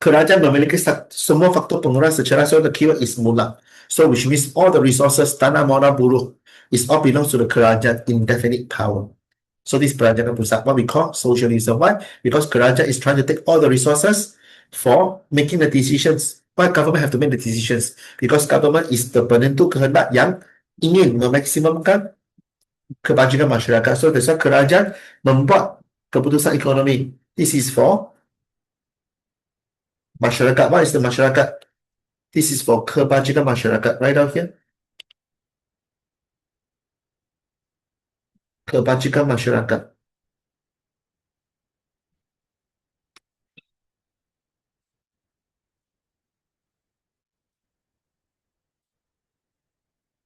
A: kerajaan memiliki semua faktor pengurangan secara, so the keyword is mulak. So which means all the resources, tanah, modal, buruh, is all belongs to the kerajaan indefinite power. So this perancangan pusat, what we call socialism. Why? Because kerajaan is trying to take all the resources for making the decisions. Why government have to make the decisions? Because government is the penentu kehendak yang ingin memaksimumkan kebajikan masyarakat. So that's why kerajaan membuat keputusan ekonomi. This is for masyarakat. What is the masyarakat? This is for kebajikan masyarakat. Right out here. Kebajikan masyarakat.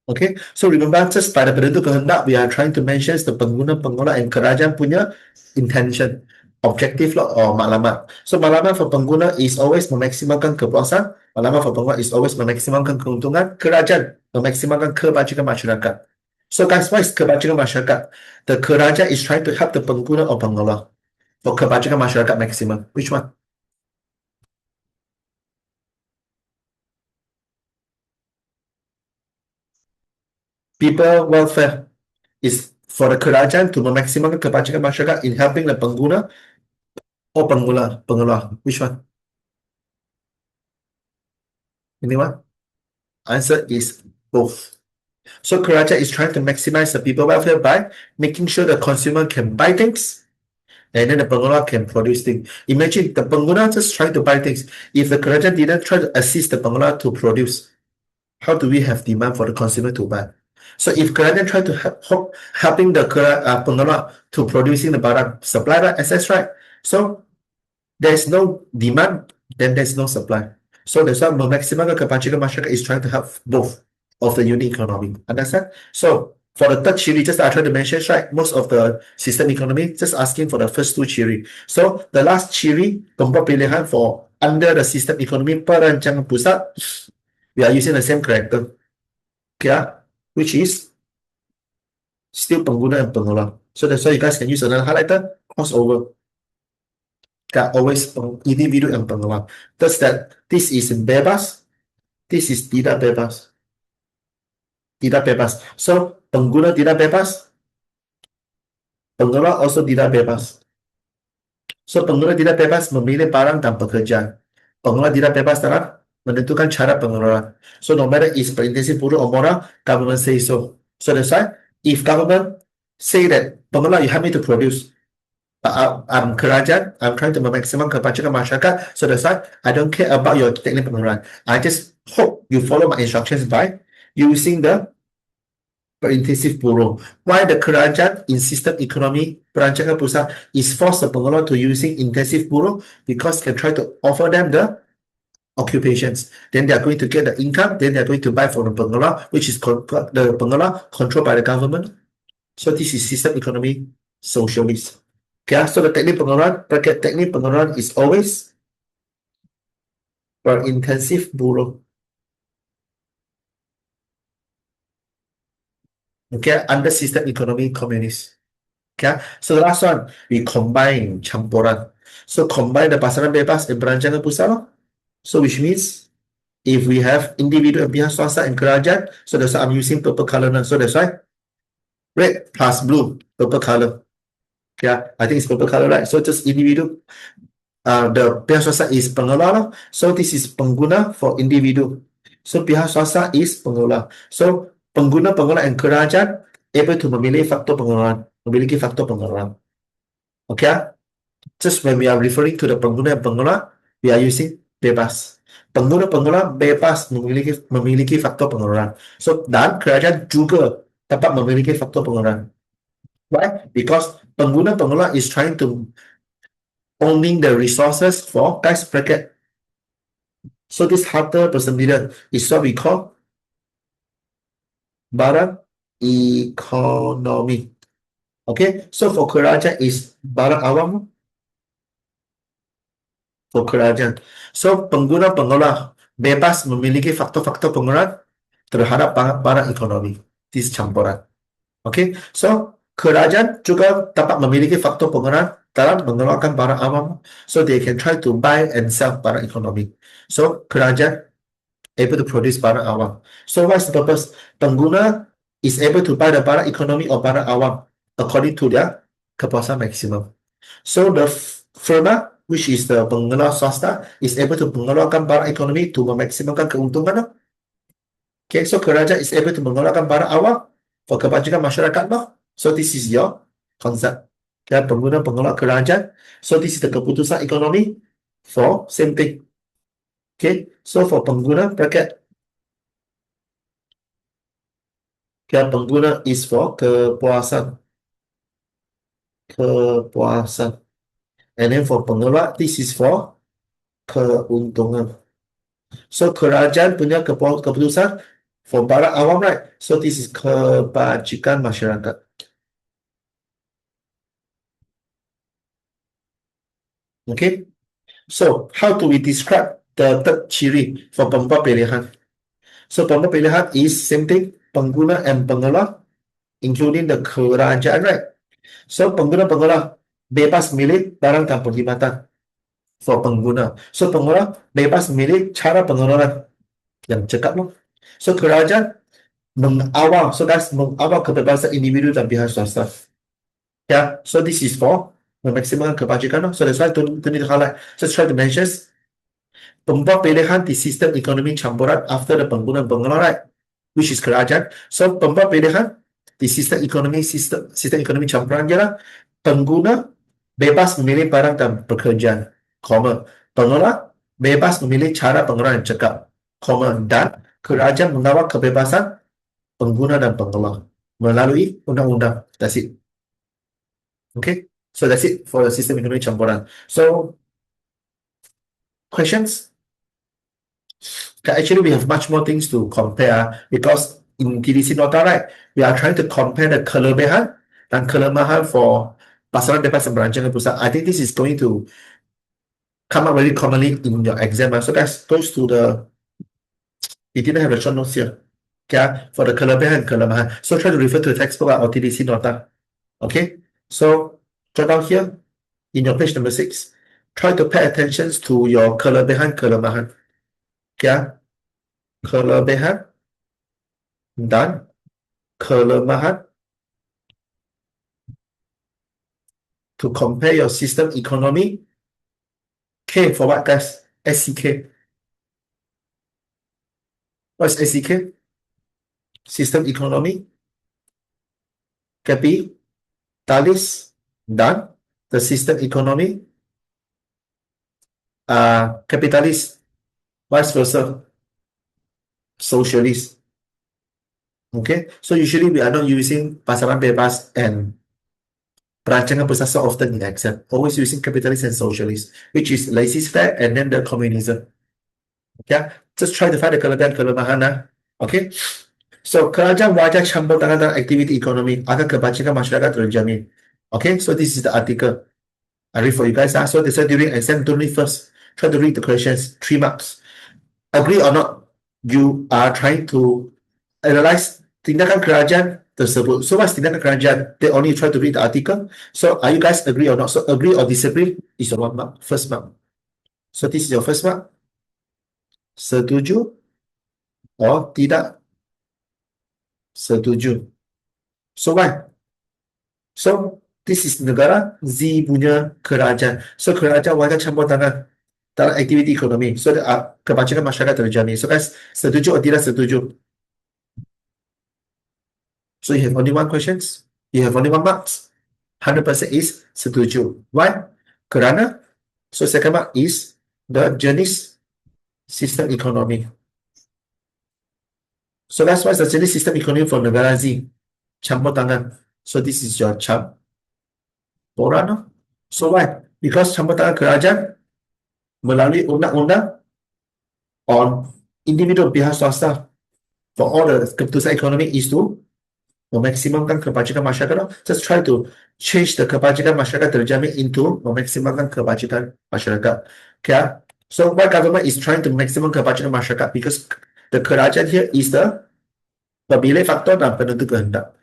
A: Okay, so remember just pada penentu kehendak, we are trying to mention the pengguna-pengguna and kerajaan punya intention, objective lah or maklumat. So maklumat for pengguna is always memaksimalkan kepuasan, maklumat for pengguna is always memaksimalkan keuntungan, kerajaan memaksimalkan kebajikan masyarakat. So guys, what is kebajikan masyarakat? The kerajaan is trying to help the pengguna or pengelola for kebajikan masyarakat maximum. Which one? People welfare is for the kerajaan to memaksimalkan kebajikan masyarakat in helping the pengguna or pengelola. Which one? Anyone? Answer is both. So kerajaan is trying to maximize the people welfare by making sure the consumer can buy things and then the pengelola can produce things. Imagine the pengguna just trying to buy things. If the kerajaan didn't try to assist the pengelola to produce, how do we have demand for the consumer to buy? So if kerajaan try to helping the pengelola to producing the barang, supply, right, access, right? So there's no demand, then there's no supply. So that's why maximum kebajikan masyarakat is trying to help both of the unit economy. Understand? So for the third ciri, just I try to mention, right? Most of the system economy just asking for the first two ciri. So the last ciri, keempat pilihan for under the system economy perancangan pusat, we are using the same character. Okay, which is still pengguna and pengelola. So that's why you guys can use another highlighter, crossover. Always individu and pengelola. Thus that this is bebas, this is tidak bebas. Tidak bebas. So pengguna tidak bebas, pengelola also tidak bebas. So pengguna tidak bebas memilih barang dan pekerjaan. Pengelola tidak bebas dalam menentukan cara pengelolaan. So no matter is perintensif buruk or moral, government say so. So that's why if government say that pengelola you help me to produce, I'm kerajaan, I'm trying to maximum kebajikan masyarakat. So that's why I don't care about your teknik pengeluaran. I just hope you follow my instructions by using the perintensif buruh. Why the kerajaan in system economy perancangan pusat is force the pengelola to using intensive buruh? Because they try to offer them the occupations. Then they are going to get the income. Then they are going to buy from the pengelola, which is the pengelola controlled by the government. So this is system economy socialist. Okay, so the teknik pengeluaran, bracket teknik pengeluaran is always perintensif buruh. Okay, under system economy communist. Okay, so the last one, we combine campuran. So combine the pasaran bebas and perancangan pusat. So which means if we have individu and pihak swasta and kerajaan, so that's why I'm using purple color now. So that's why red plus blue, purple color. Yeah, I think it's purple color, right? So just individu, the pihak swasta is pengelola. So this is pengguna for individu. So pihak swasta is pengelola. So pengguna, pengelola, and kerajaan able to memilih faktor pengeluaran, memiliki faktor pengeluaran. Okay, just when we are referring to the pengguna and pengelola, we are using bebas. Pengguna-pengelola bebas memiliki faktor pengeluaran. So dan kerajaan juga dapat memiliki faktor pengeluaran. Why? Because pengguna-pengelola is trying to owning the resources for guys bracket. So this harta persembilan is what we call barang ekonomi. Okay, so for kerajaan is barang awam for kerajaan. So pengguna-pengelola bebas memiliki faktor-faktor pengeluaran terhadap barang ekonomi. This campuran. Okay, so kerajaan juga dapat memiliki faktor pengeluaran dalam mengeluarkan barang awam. So they can try to buy and sell barang ekonomi. So kerajaan able to produce barang awam. So what's the purpose? Pengguna is able to buy the barang ekonomi or barang awam according to their kepuasan maksimum. So the firma, which is the pengelola swasta, is able to mengeluarkan barang ekonomi to memaksimumkan keuntungan. Okay, so kerajaan is able to mengeluarkan barang awam for kebajikan masyarakat. So this is your concept. Ya, pengguna-pengelola kerajaan. So this is the keputusan ekonomi for same thing. Okay, so for pengguna bracket, okay, pengguna is for kepuasan. Kepuasan. And then for pengelola, this is for keuntungan. So kerajaan punya keputusan for barang awam, right? So this is kebajikan masyarakat. Okay. So how do we describe the third ciri for pembuat pilihan? So pembuat pilihan is same thing, pengguna and pengelola, including the kerajaan, right? So pengguna-pengelola bebas milih barang dan perkhidmatan for pengguna. So pengelola bebas milih cara pengeluaran yang cekap loh. So kerajaan mengawal, so that's mengawal kebebasan individu dan pihak swasta. Yeah, so this is for memaksimalkan kebajikan. So that's why don't need to highlight. Just try to mention pembuat pilihan di sistem ekonomi campuran after the pengguna pengelola, right? Which is kerajaan. So pembuat pilihan di sistem ekonomi campuran ialah pengguna bebas memilih barang dan pekerjaan, pengelola bebas memilih cara pengeluaran yang cekap, dan kerajaan mengawal kebebasan pengguna dan pengelola melalui undang-undang. That's it. Okay, so that's it for the sistem ekonomi campuran. So questions? Actually, we have much more things to compare because in TDC Nota, right, we are trying to compare the kelebihan dan kelemahan for pasaran bebas dan berancangan pusat. I think this is going to come up very commonly in your exam. So guys, goes to the, you didn't have the short notes here. Okay, for the kelebihan and kelemahan. So try to refer to the textbook or TDC Nota. Okay, so jot down here in your page number 6. Try to pay attention to your kelebihan, kelemahan. Okay, kelebihan dan kelemahan to compare your system economy. K for what, guys? SCK. What's SCK? System economy, kapitalis, dan the system economy, kapitalis, vice versa, socialist. Okay, so usually we are not using pasaran bebas and perancangan pusat so often in exam. Always using capitalist and socialist, which is laissez-faire and then the communism. Okay, just try to find the kelebihan kelemahan. Okay, so kerajaan wajar campur tangan dalam aktiviti ekonomi agar kebajikan masyarakat terjamin. Okay, so this is the article. I read for you guys. So they said during exam, don't read first. Try to read the questions. 3 marks. Agree or not? You are trying to analyze tindakan kerajaan tersebut. So what's tindakan kerajaan? They only try to read the article. So are you guys agree or not? So agree or disagree is your 1 mark, first mark. So this is your first mark. Setuju or tidak setuju. So why? So this is negara Z punya kerajaan. So kerajaan wajar campur tangan dalam aktiviti ekonomi. So kebajikan masyarakat terjamin. So guys, setuju or tidak setuju? So you have only 1 questions. You have only 1 marks. 100% is setuju. Why? Kerana. So second mark is the jenis sistem ekonomi. So that's why the jenis sistem ekonomi for negara Z. Campur tangan. So this is your campuran. So why? Because campur tangan kerajaan melalui undang-undang on individual pihak swasta for all the keputusan ekonomi is to memaksimumkan kebajikan masyarakat. Just try to change the kebajikan masyarakat terjamin into memaksimumkan kebajikan masyarakat. Okay. So why government is trying to maximum kebajikan masyarakat? Because the kerajaan here is the pemilih faktor dan penentu kehendak.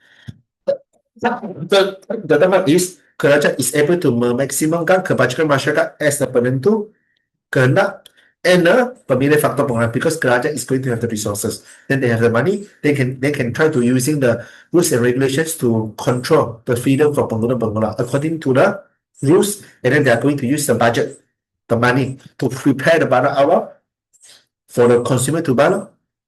A: The term is kerajaan is able to memaksimumkan kebajikan masyarakat as the penentu kehendak and the pemilih faktor pengaruh because kerajaan is going to have the resources. Then they have the money. They can try to using the rules and regulations to control the freedom for pengguna according to the rules, and then they are going to use the budget, the money to prepare the barang awal for the consumer to buy.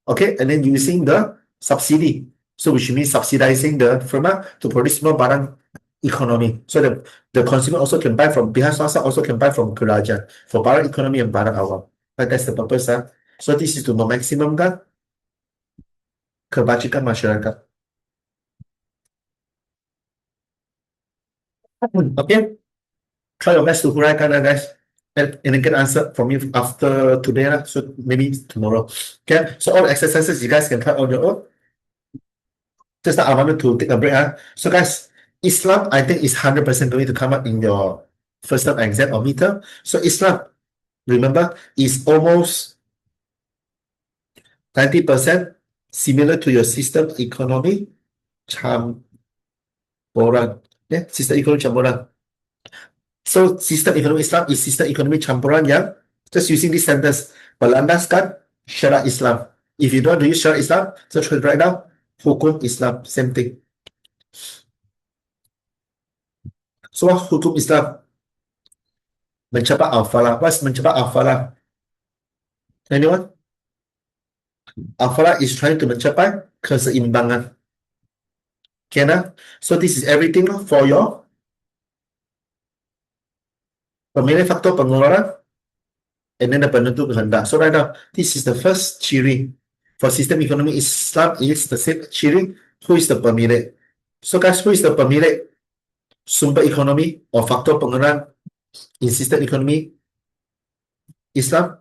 A: Okay, and then using the subsidy. So which means subsidizing the firma to produce more barang economy. So the consumer also can buy from pihak swasta, also can buy from kerajaan for barang economy and barang awal. But that's the purpose. So this is to memaksimumkan kebajikan masyarakat. Okay, try your best to huraikan guys. And then get answer from me after today. So maybe tomorrow. Okay, so all the exercises you guys can try on your own. Just now I wanted to take a break. So guys, Islam, I think is 100% going to come up in your first term exam or midterm. So Islam, remember, is almost 90% similar to your system economy campuran. Yeah, system economy campuran. So system economy Islam is system economy campuran yang just using this sentence berlandaskan syariat Islam. If you don't want to use syariat Islam, just write down hukum Islam, same thing. So what hukum Islam? Mencapai al-falah. What's mencapai al-falah? Anyone? Al-falah is trying to mencapai keseimbangan. Okay, nah? So this is everything for your pemilih faktor pengeluaran and then the penentu kehendak. So right now, this is the first ciri. For system economy Islam is the same ciri. Who is the pemilik? So guys, who is the pemilik sumber ekonomi or faktor pengeluaran in system economy Islam?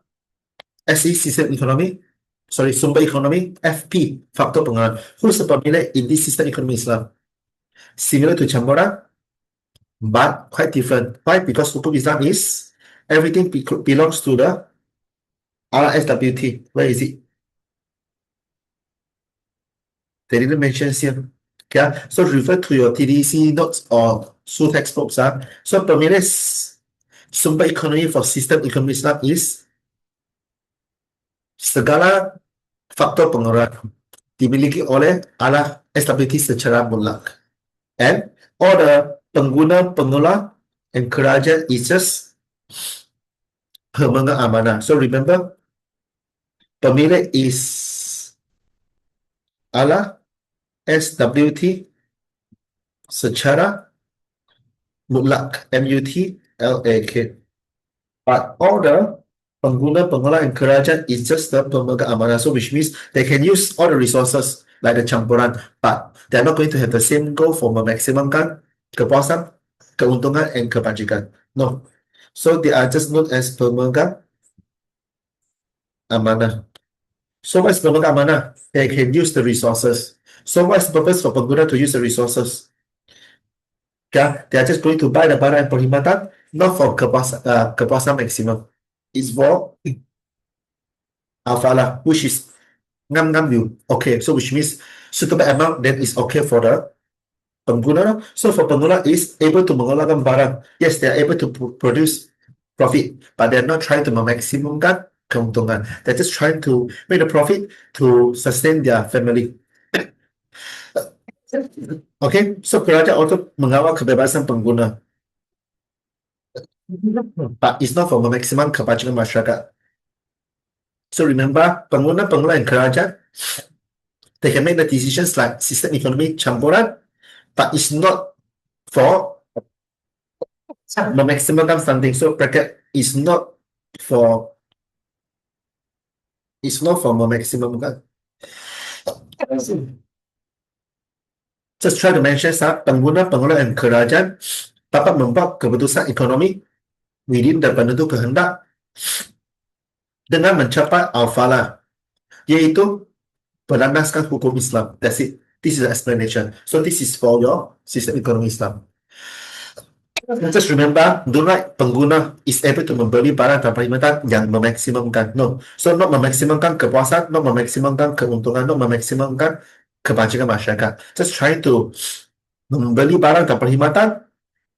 A: SE system economy, sorry, sumber ekonomi, FP faktor pengeluaran. Who is the pemilik in this system economy Islam? Similar to campuran, but quite different. Why? Because hukum Islam is everything belongs to the RSWT. Where is it? They didn't mention here. Okay, so refer to your TDC notes or SU textbooks. So pemilik sumber ekonomi for system economy Islam is segala faktor pengeluaran dimiliki oleh RSWT secara mutlak. And all the pengguna pengeluar and kerajaan is just pemegang amanah. So remember, pemilik is SWT secara mutlak. MUTLAK. But all the pengguna pengeluar and kerajaan is just the pemegang amanah. So which means they can use all the resources like the campuran, but they're not going to have the same goal for memaksimumkan kepuasan, keuntungan, and kebajikan. No. So they are just known as pemegang amanah. So what's pemegang amanah? They can use the resources. So what's the purpose for pengguna to use the resources? Okay, they are just going to buy the barang and perkhidmatan, not for kepuasan maksimum. It's for al-falah, which is ngam you. Okay, so which means suitable amount then is okay for the pengguna. So for pengguna is able to mengelolkan barang. Yes, they are able to produce profit, but they're not trying to memaksimumkan keuntungan. They're just trying to make the profit to sustain their family. Okay, so kerajaan untuk mengawal kebebasan pengguna. But it's not for memaksimum kebajikan masyarakat. So remember, pengguna and kerajaan, they can make the decisions like system economy campuran, but it's not for memaksimumkan something. So bracket is not for memaksimumkan. Just try to mention pengguna and kerajaan dapat membuat keputusan ekonomi within the penentu kehendak dengan mencapai al-falah, yaitu berlandaskan hukum Islam. That's it. This is the explanation. So this is for your system economy Islam. Just remember, don't write pengguna is able to membeli barang dan perkhidmatan yang memaksimumkan. No. So not memaksimumkan kepuasan, not memaksimumkan keuntungan, not memaksimumkan kebajikan masyarakat. Just try to membeli barang dan perkhidmatan,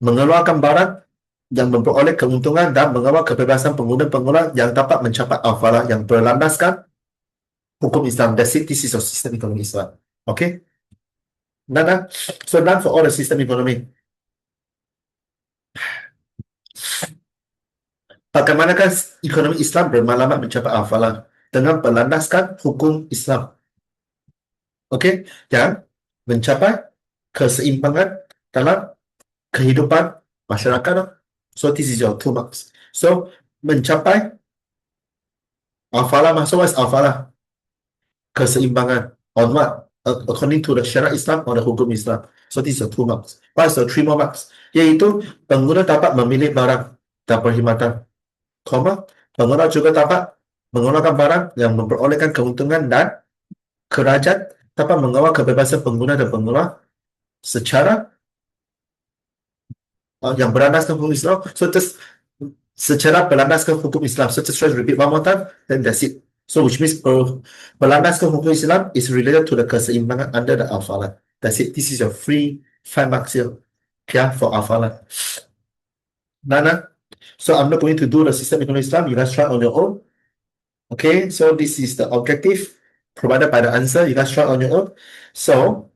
A: mengeluarkan barang yang memperoleh keuntungan dan mengawal kebebasan pengguna-pengguna yang dapat mencapai al-falah yang berlandaskan hukum Islam. That's it. This is your system economy Islam. Okay? Nana? So done for all the system economy. Bagaimanakah ekonomi Islam bermalamat mencapai al-falah? Dengan berlandaskan hukum Islam. Okey? Yang mencapai keseimbangan dalam kehidupan masyarakat. So this is your 2 marks. So mencapai al-falah, so what is al-falah? Keseimbangan. On what? According to the syariat Islam or the hukum Islam. So this is your 2 marks. What is your 3 more marks? Iaitu pengguna dapat memilih barang dan perkhidmatan. Pengguna juga dapat menggunakan barang yang memperolehkan keuntungan dan kerajaan dapat mengawal kebebasan pengguna dan pengguna secara yang berlandaskan hukum Islam. So just secara berlandaskan hukum Islam. So just try to repeat one more time, then that's it. So which means berlandaskan hukum Islam is related to the keseimbangan under the al-falah. That's it. This is your free 5 marks here. Okay, for al-falah. Nana? So I'm not going to do the system economy Islam. You guys try on your own. Okay, so this is the objective provided by the answer. You guys try on your own. So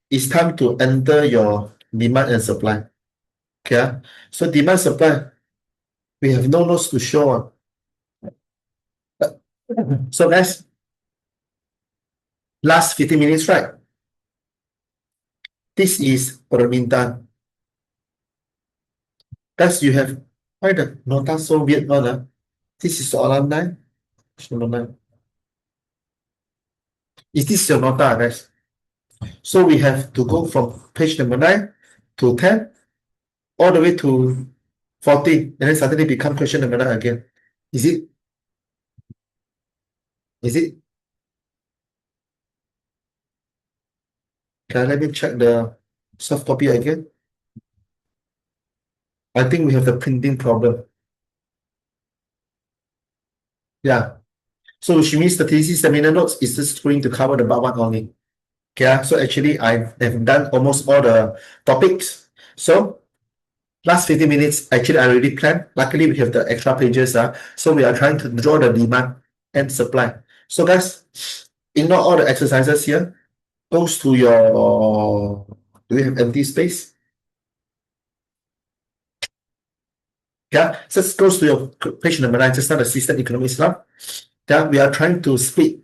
A: it's time to enter your demand and supply. Okay, so demand supply, we have no notes to show. So guys, last 15 minutes, right? This is permintaan. Guys, you have, why the nota so weird one? This is soalan 9. Number 9. Is this your nota, guys? So we have to go from page number 9 to 10, all the way to 14, and then suddenly become question number 9 again. Is it? Is it? Okay, let me check the soft copy again. I think we have the printing problem. Yeah. So which means the thesis seminar notes is just going to cover the part 1 only. Okay, so actually I have done almost all the topics. So last 15 minutes, actually I already planned. Luckily we have the extra pages. So we are trying to draw the demand and supply. So guys, ignore all the exercises here. Goes to your, do we have empty space? Yeah, so it goes to your page number 9, just not the system economy Islam. Yeah, we are trying to split.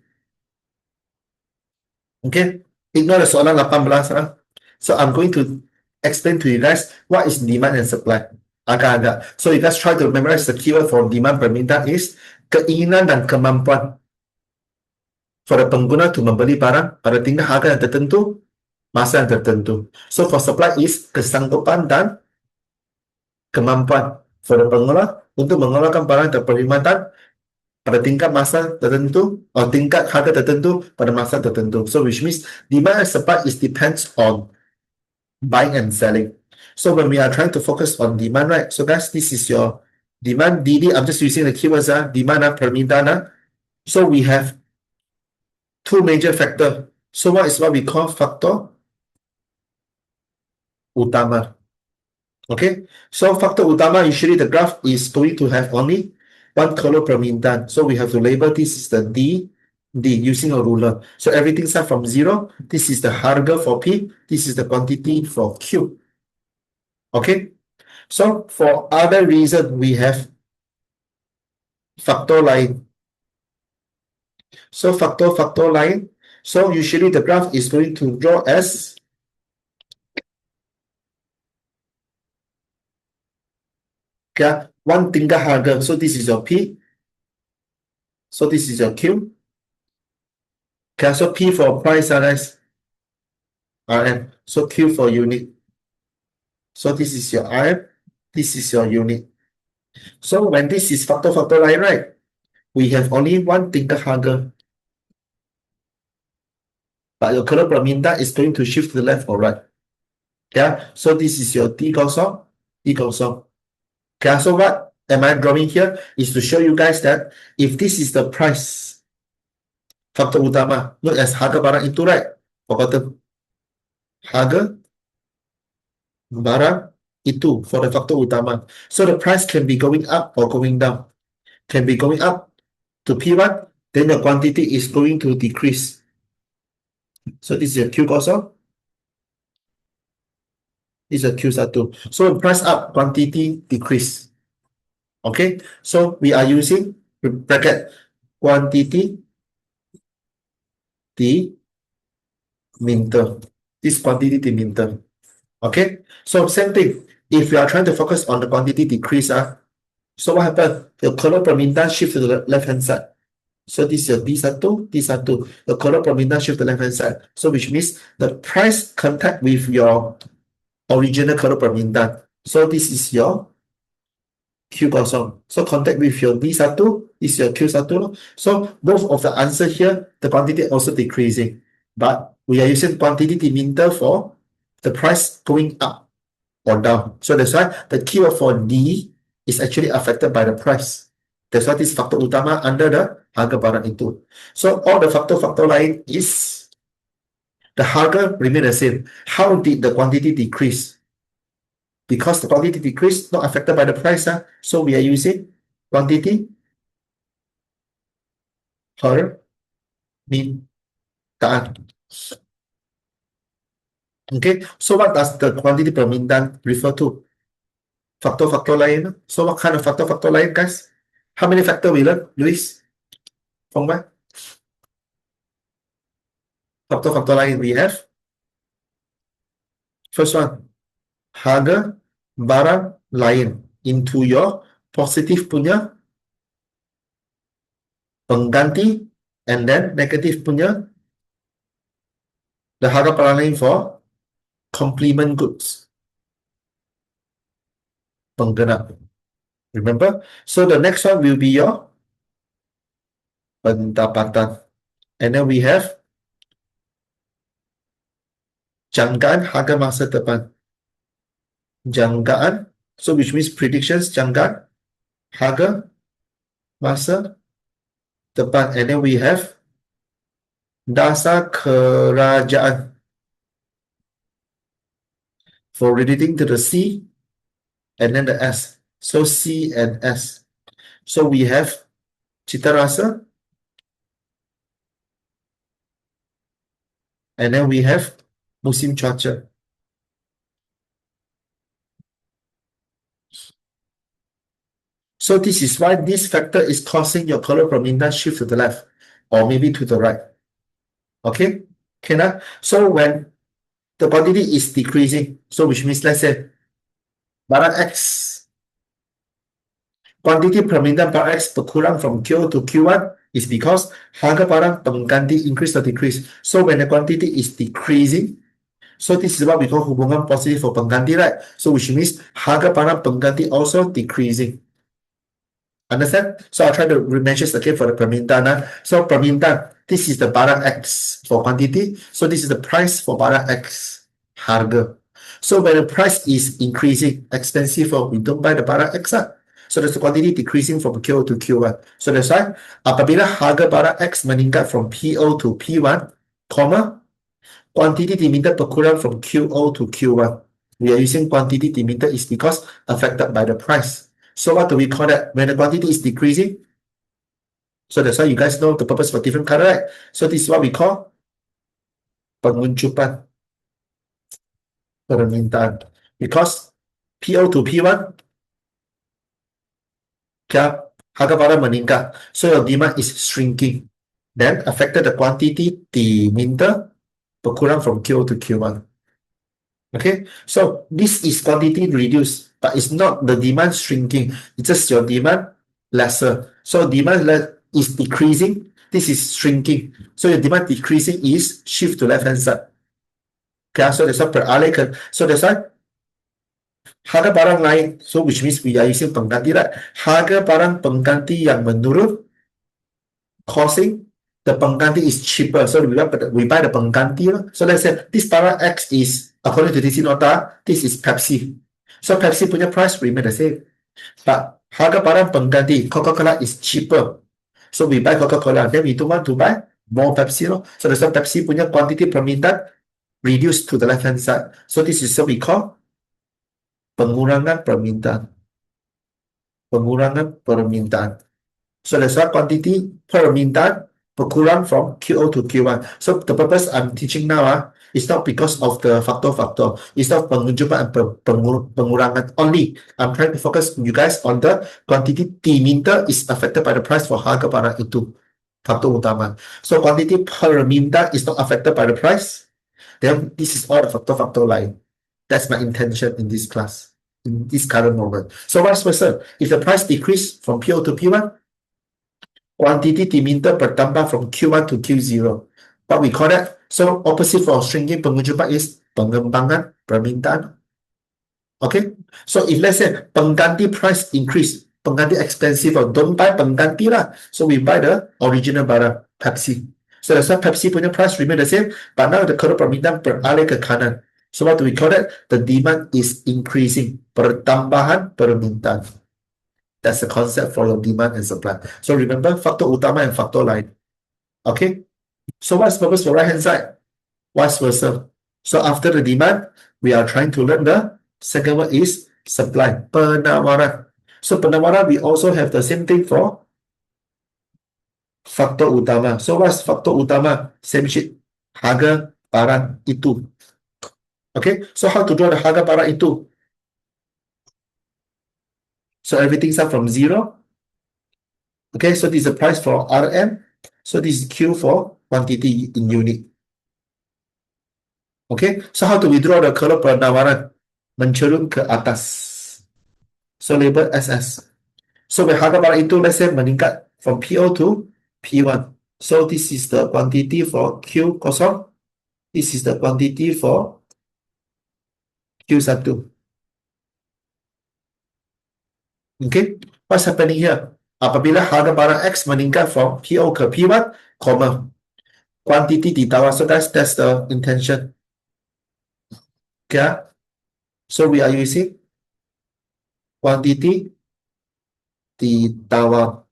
A: Okay, ignore the soalan 18. So I'm going to explain to you guys what is demand and supply. Agak-agak. So you guys try to memorize the keyword for demand permintaan is keinginan dan kemampuan for the pengguna to membeli barang pada tingkat harga yang tertentu, masa yang tertentu. So for supply is kesanggupan dan kemampuan for the pengguna untuk mengeluarkan barang dan perkhidmatan pada tingkat masa tertentu atau tingkat harga tertentu pada masa tertentu. So which means demand and supply is depends on buying and selling. So when we are trying to focus on demand, right? So guys, this is your demand, DD. I'm just using the keywords, demand and permintaan. So we have 2 major factors. So what is what we call faktor utama. Okay, so faktor utama, usually the graph is going to have only 1 column permintaan. So we have to label this is the D using a ruler. So everything starts from 0. This is the harga for P. This is the quantity for Q. Okay, so for other reason we have factor line. So factor line. So usually the graph is going to draw as one tingkat harga. So this is your P. So this is your Q. Okay, so P for price, guys. RM. So Q for unit. So this is your RM, this is your unit. So when this is factor line, right? We have only one tingkat harga. But your color parameter is going to shift to the left or right. Yeah, so this is your T kosong, T kosong. Okay, so what am I drawing here is to show you guys that if this is the price faktor utama, look as harga barang itu, right? For bottom, harga barang itu for the faktor utama. So the price can be going up or going down. Can be going up to P1, then the quantity is going to decrease. So this is your Q kosong. This is a Q1. So price up, quantity decrease. Okay, so we are using bracket quantity diminter. This quantity diminter. Okay, so same thing. If we are trying to focus on the quantity decrease, so what happened? The color parameter shift to the left hand side. So this is your D1, D1. The color parameter shift to the left hand side. So which means the price contact with your original color parameter. So this is your Q kosong. So contact with your D1 is your Q1. So both of the answer here, the quantity also decreasing. But we are using quantity diminter for the price going up or down. So that's why the keyword for D is actually affected by the price. That's why this faktor utama under the harga barang itu. So all the faktor lain is the harga remain the same. How did the quantity decrease? Because the quantity decrease not affected by the price, so we are using quantity permintaan. Okay, so what does the quantity permintaan refer to? Faktor lain. So what kind of faktor lain, guys? How many factor we learn, Luis? Phong Mai? Faktor lain we have. First one, harga barang lain into your positive punya pengganti and then negative punya the harga barang lain for complement goods. Penggenap. Remember? So the next one will be your pendapatan. And then we have jangkaan harga masa depan. Jangkaan, so which means predictions, jangkaan harga masa depan. And then we have dasar kerajaan for relating to the C and then the S. So C and S. So we have cita rasa and then we have musim cuaca. So this is why this factor is causing your color parameter shift to the left or maybe to the right. Okay? Okay, so when the quantity is decreasing, so which means let's say barang X, quantity parameter barang X berkurang from Q to Q1 is because harga barang pengganti increase or decrease. So when the quantity is decreasing, so this is what we call hubungan positif for pengganti, right? So which means harga barang pengganti also decreasing. Understand? So I'll try to mention again for the permintaan. So permintaan, this is the barang X for quantity. So this is the price for barang X, harga. So when the price is increasing, expensive, or we don't buy the barang X, so there's the quantity decreasing from Q to Q1. So that's why apabila harga barang X meningkat from PO to P1, quantity diminta berkurang from QO to Q1. We are using quantity diminta is because affected by the price. So what do we call that? When the quantity is decreasing, so that's why you guys know the purpose for different color, right? So this is what we call penguncupan permintaan. Because PO to P1, harga barang meningkat. So your demand is shrinking. Then affected the quantity diminta berkurang from Q to Q1. Okay, so this is quantity reduced, but it's not the demand shrinking. It's just your demand lesser. So demand is decreasing. This is shrinking. So your demand decreasing is shift to left hand side. Okay, so that's why per alih. So that's why Harga barang lain, so which means we are using pengganti, right? Harga barang pengganti yang menurut causing the pengganti is cheaper. So we buy the pengganti. So let's say this barang X is, according to DC nota, this is Pepsi. So Pepsi punya price remain the same. But harga barang pengganti, Coca-Cola is cheaper. So we buy Coca-Cola. Then we don't want to buy more Pepsi. So that's why Pepsi punya quantity permintaan reduced to the left-hand side. So this is what we call pengurangan permintaan. Pengurangan permintaan. So that's why quantity permintaan berkurang from QO to Q1. So the purpose I'm teaching now is not because of the factor. It's not penunjukan and pengurangan only. I'm trying to focus you guys on the quantity diminta is affected by the price for harga barang itu. Faktor utama. So quantity permintaan is not affected by the price. Then this is all the factor line. That's my intention in this class, in this current moment. So vice versa. If the price decrease from PO to P1, quantity diminta bertambah from Q1 to Q0. What we call that? So opposite for shrinking pengunjukan is pengembangan permintaan. Okay? So if let's say pengganti price increase, pengganti expensive, or don't buy pengganti lah. So we buy the original barang, Pepsi. So that's why Pepsi punya price remain the same, but now the curve permintaan beralih ke kanan. So what do we call that? The demand is increasing. Pertambahan permintaan. That's the concept for your demand and supply. So remember, faktor utama and faktor lain. Okay? So what's the purpose for right hand side? Vice versa. So after the demand, we are trying to learn the second one is supply. Penawaran. So penawaran, we also have the same thing for faktor utama. So what's faktor utama? Same shit. Harga barang itu. Okay, so how to draw the harga barang itu? So everything starts from 0. Okay, so this is the price for RM. So this is Q for quantity in unit. Okay, so how do we draw the curve penawaran? Mencerun ke atas. So label SS. So when harga barang itu, let's say meningkat from PO to P1. So this is the quantity for Q kosong. This is the quantity for Q1. Okay, what's happening here? Apabila harga barang X meningkat from PO ke P1, comma, quantity ditawar. So that's the intention. Okay, so we are using quantity ditawar.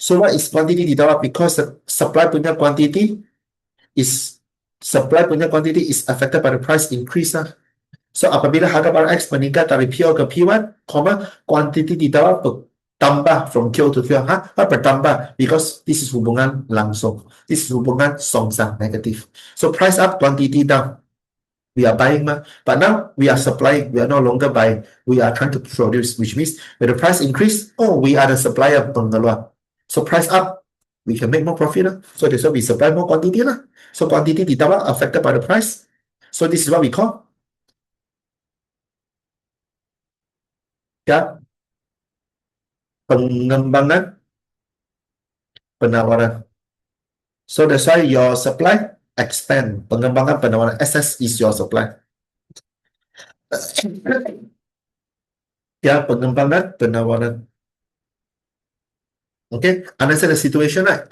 A: So what is quantity ditawar? Because the supply punya quantity is affected by the price increase. So apabila harga barang X meningkat dari PO ke P1, quantity ditawar bertambah from Q to Q. Bertambah because this is hubungan langsung. This is hubungan songsang negative. So price up, quantity down. We are buying, but now we are supplying. We are no longer buying. We are trying to produce, which means when the price increase, we are the supplier pengeluar. So price up, we can make more profit. So that's why we supply more quantity. So quantity ditambah affected by the price. So this is what we call pengembangan penawaran. So that's why your supply expand. Pengembangan penawaran. SS is your supply. Pengembangan penawaran. Okay, understand the situation, right?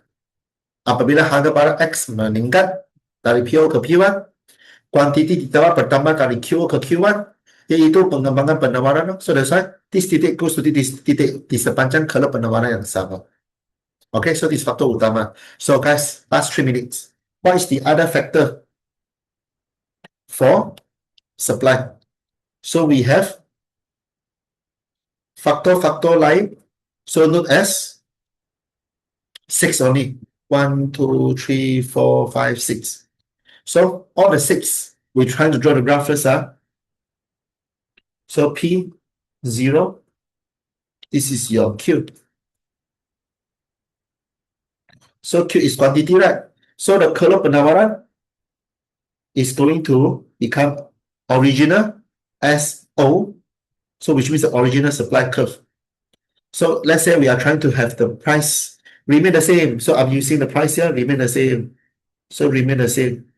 A: Apabila harga barang X meningkat dari PO ke P1, quantity ditawar bertambah dari QO ke Q1, yaitu pengembangan penawaran. So that's why this titik goes to this titik di sepanjang curve penawaran yang sama. Okay, so this faktor utama. So guys, last 3 minutes. What is the other factor for supply? So we have factor lain, so known as 6 only. 1, 2, 3, 4, 5, 6. So all the 6, we're trying to draw the graph first. So P0, this is your Q. So Q is quantity, right? So the curve penawaran is going to become original SO, so which means the original supply curve. So let's say we are trying to have the price remain the same. So I'm using the price here, remain the same. So remain the same.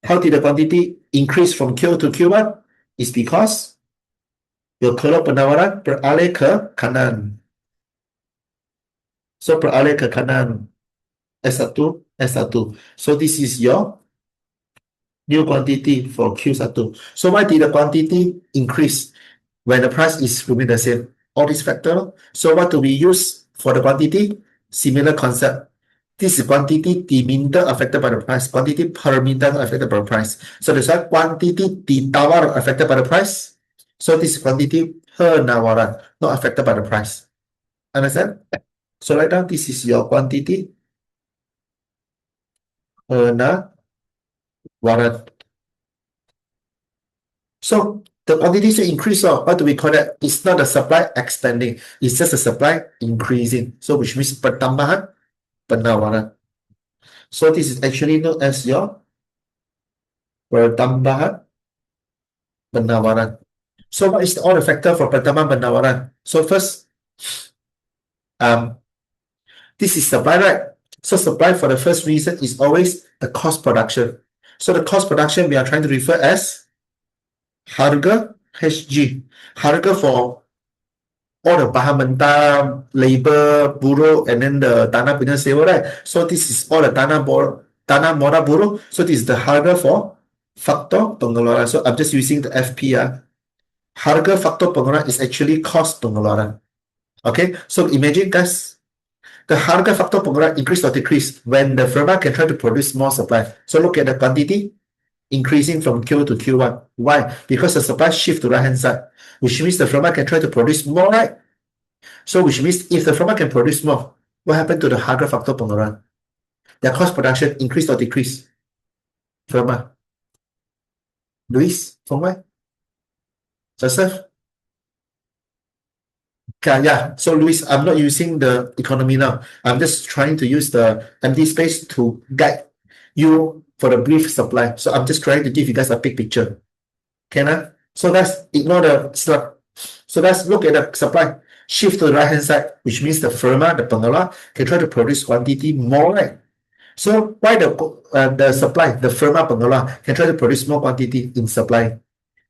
A: How did the quantity increase from Q to Q1? It's because Kalau penawaran beralih ke kanan. So beralih ke kanan. S1, S1. So this is your new quantity for Q1. So why did the quantity increase when the price is remain the same? All these factors. So what do we use for the quantity? Similar concept. This is quantity diminta affected by the price, quantity per meter affected by the price. So that's why quantity ditawar affected by the price. So this is quantity penawaran, not affected by the price. Understand? So right now, this is your quantity penawaran. So the quantity should increase. So what do we call that? It's not the supply expanding. It's just the supply increasing. So which means pertambahan penawaran. So this is actually known as your pertambahan penawaran. So what is all the factor for pertambahan penawaran? So first, um, this is supply, right? So supply for the first reason is always the cost production. So the cost production we are trying to refer as harga HG. Harga for all the bahan mentah, labor, buruh, and then the tanah punya sewa, right? So this is all the tanah mora buruh. So this is the harga for faktor pengeluaran. So I'm just using the FP. Harga faktor pengeluaran is actually cost pengeluaran. Okay, so imagine guys, the harga factor pengeluaran increase or decrease when the firma can try to produce more supply. So look at the quantity increasing from Q to Q1. Why? Because the supply shift to right hand side, which means the firma can try to produce more, right? So which means if the firma can produce more, what happened to the harga factor pengeluaran? Their cost production increase or decrease? Firma. Luis, from where? Joseph? Okay, yeah. So Luis, I'm not using the economy now. I'm just trying to use the empty space to guide you for the brief supply. So I'm just trying to give you guys a big picture. Can I? So let's ignore the slide. So let's look at the supply. Shift to the right hand side, which means the firma, the pengeluar, can try to produce quantity more, right? So why the supply, the firma pengeluar, can try to produce more quantity in supply?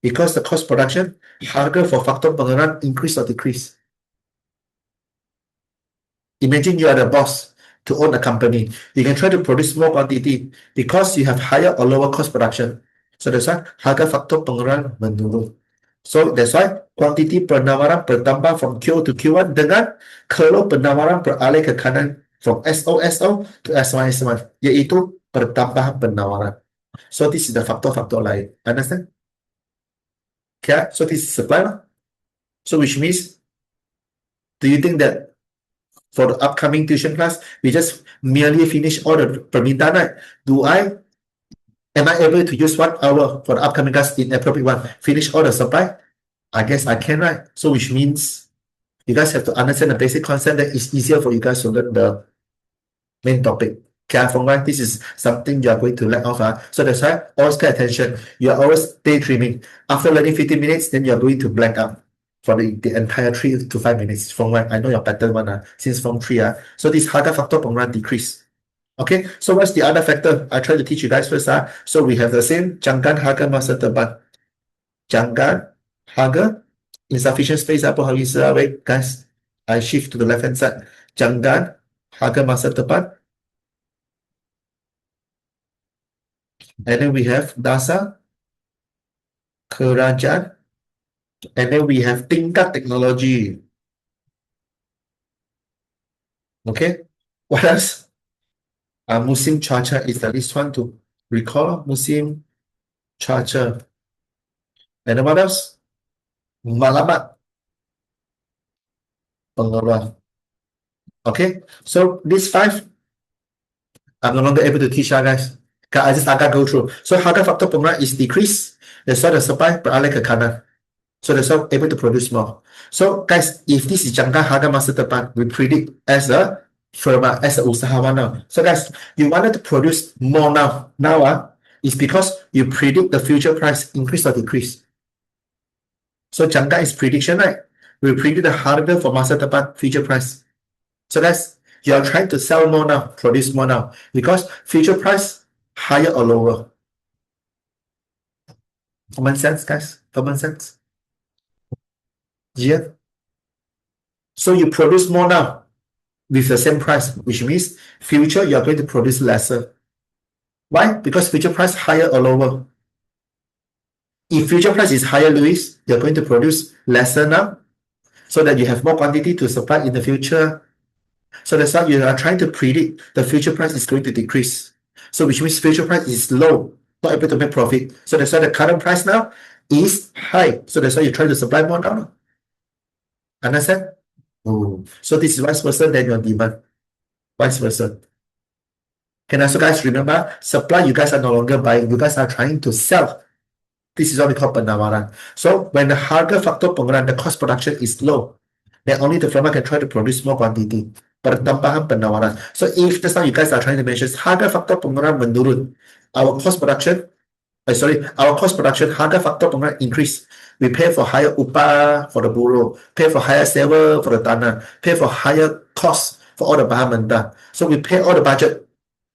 A: Because the cost production, harga for faktor pengeluaran increase or decrease. Imagine you are the boss to own a company. You can try to produce more quantity because you have higher or lower cost production. So that's why harga faktor pengeluaran menurun. So that's why quantity penawaran bertambah from Q to Q1 dengan kalau penawaran beralih ke kanan from SOSO to S1S1, yaitu pertambahan penawaran. So this is the faktor-faktor lain. Understand? Okay, so this is supply. So which means, do you think that for the upcoming tuition class, we just merely finish all the permintaan, right? Am I able to use 1 hour for the upcoming class in appropriate one? Finish all the supply? I guess I can, right? So which means you guys have to understand the basic concept that it's easier for you guys to learn the main topic. Okay, from why this is something you are going to lack off. So that's why always pay attention. You are always daydreaming. After learning 15 minutes, then you are going to blank out for the entire 3 to 5 minutes. From when I know your pattern one, since from 3. So this harga factor pengeluaran decrease. Okay, so what's the other factor? I try to teach you guys first. So we have the same jangkaan harga masa depan. Jangkaan harga insufficient space. Wait, guys. I shift to the left hand side. Jangkaan harga masa depan. And then we have dasar kerajaan. And then we have tingkat teknologi. Okay, what else? Musim cuaca is the least one to recall. Musim cuaca. And then what else? Malamat pengeluar. Okay, so these 5, I'm no longer able to teach you guys. I just agak go through. So harga faktor pengeluaran is decrease. That's why the supply beralih ke kanan. So that's why able to produce more. So guys, if this is jangka harga masa depan, we predict as a firma, as a usahawan now. So guys, you wanted to produce more now. Now is because you predict the future price increase or decrease. So jangka is prediction, right? We predict the harga for masa depan future price. So guys, you are trying to sell more now, produce more now, because future price higher or lower. Common sense, guys. Common sense. Yeah. So you produce more now with the same price, which means future you are going to produce lesser. Why? Because future price higher or lower. If future price is higher, Louis, you're going to produce lesser now so that you have more quantity to supply in the future. So that's why you are trying to predict the future price is going to decrease. So which means future price is low, not able to make profit. So that's why the current price now is high. So that's why you try to supply more now. Understand? Oh. So this is vice versa than your demand. Vice versa. Can also guys remember, supply you guys are no longer buying, you guys are trying to sell. This is what we call penawaran. So when the harga faktor pengeluaran, the cost production is low, then only the farmer can try to produce more quantity. Pertambahan penawaran. So if just now you guys are trying to mention harga faktor pengeluaran menurun, our cost production, our cost production harga faktor pengeluaran increase. We pay for higher upah for the buruh, pay for higher sewa for the tanah, pay for higher costs for all the bahan mentah. So we pay all the budget.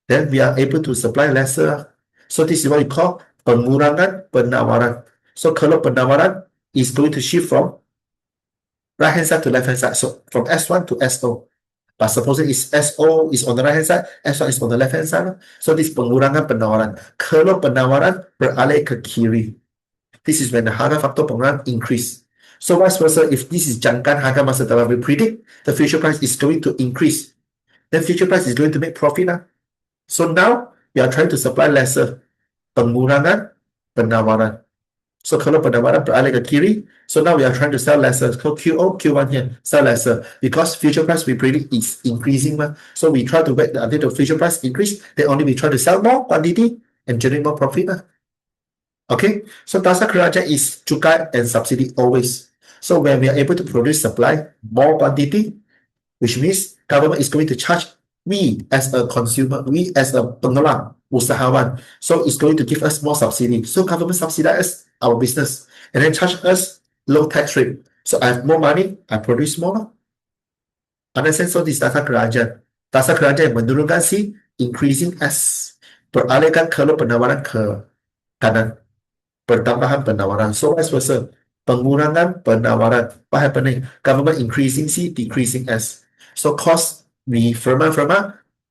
A: Then we are able to supply lesser. So this is what you call pengurangan penawaran. So kalau penawaran is going to shift from right hand side to left hand side. So from S1 to SO. But supposing is SO is on the right hand side, S1 is on the left hand side. So this pengurangan penawaran. Kalau penawaran beralih ke kiri. This is when the harga faktor pengeluaran increase. So vice versa, if this is jangkaan harga masa depan, we predict the future price is going to increase. Then future price is going to make profit. So now we are trying to supply lesser. Pengurangan penawaran. So kalau penawaran beralih ke kiri, so now we are trying to sell lesser. So QO, Q1 here, sell lesser. Because future price we predict is increasing. So we try to wait until the future price increase, then only we try to sell more quantity and generate more profit. Okay, so dasar kerajaan is cukai and subsidy always. So when we are able to produce supply more quantity, which means government is going to charge we as a consumer, we as a pengeluar, usahawan. So it's going to give us more subsidy. So government subsidize our business and then charge us low tax rate. So I have more money, I produce more. Understand? So this dasar kerajaan. Dasar kerajaan yang menurunkan C, increasing S. Beralihkan kalau penawaran ke kanan. Pertambahan penawaran. So vice versa. Pengurangan penawaran. What happening? Government increasing C, decreasing S. So cost, we firma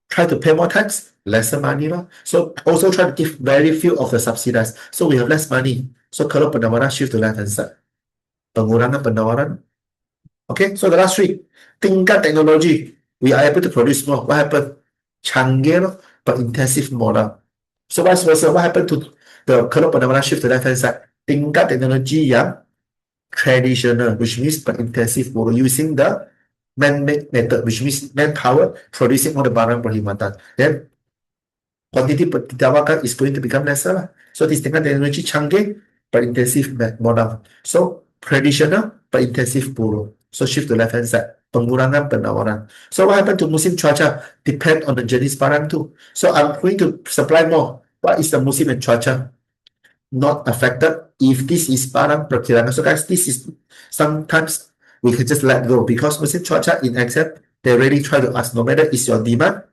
A: try to pay more tax, lesser money. So also try to give very few of the subsidies. So we have less money. So kalau penawaran shift to left hand side. Pengurangan penawaran. Okay, so the last three. Tingkat teknologi. We are able to produce more. What happened? Canggih but intensive model. So vice versa, what happened to the kalau penawaran shift to left hand side? Tingkat teknologi yang traditional, which means but intensive model using the man-made method, which means manpower producing all the barang perkhidmatan. Then quantity ditawarkan is going to become lesser. So this tingkat teknologi canggih but intensive model. So traditional but intensive buruh. So shift to left hand side. Pengurangan penawaran. So what happened to musim cuaca? Depend on the jenis barang too. So I'm going to supply more. What is the musim and cuaca? Not affected if this is barang perkiraan. So guys, this is sometimes we can just let go because musim cuaca in exam, they really try to ask no matter is your demand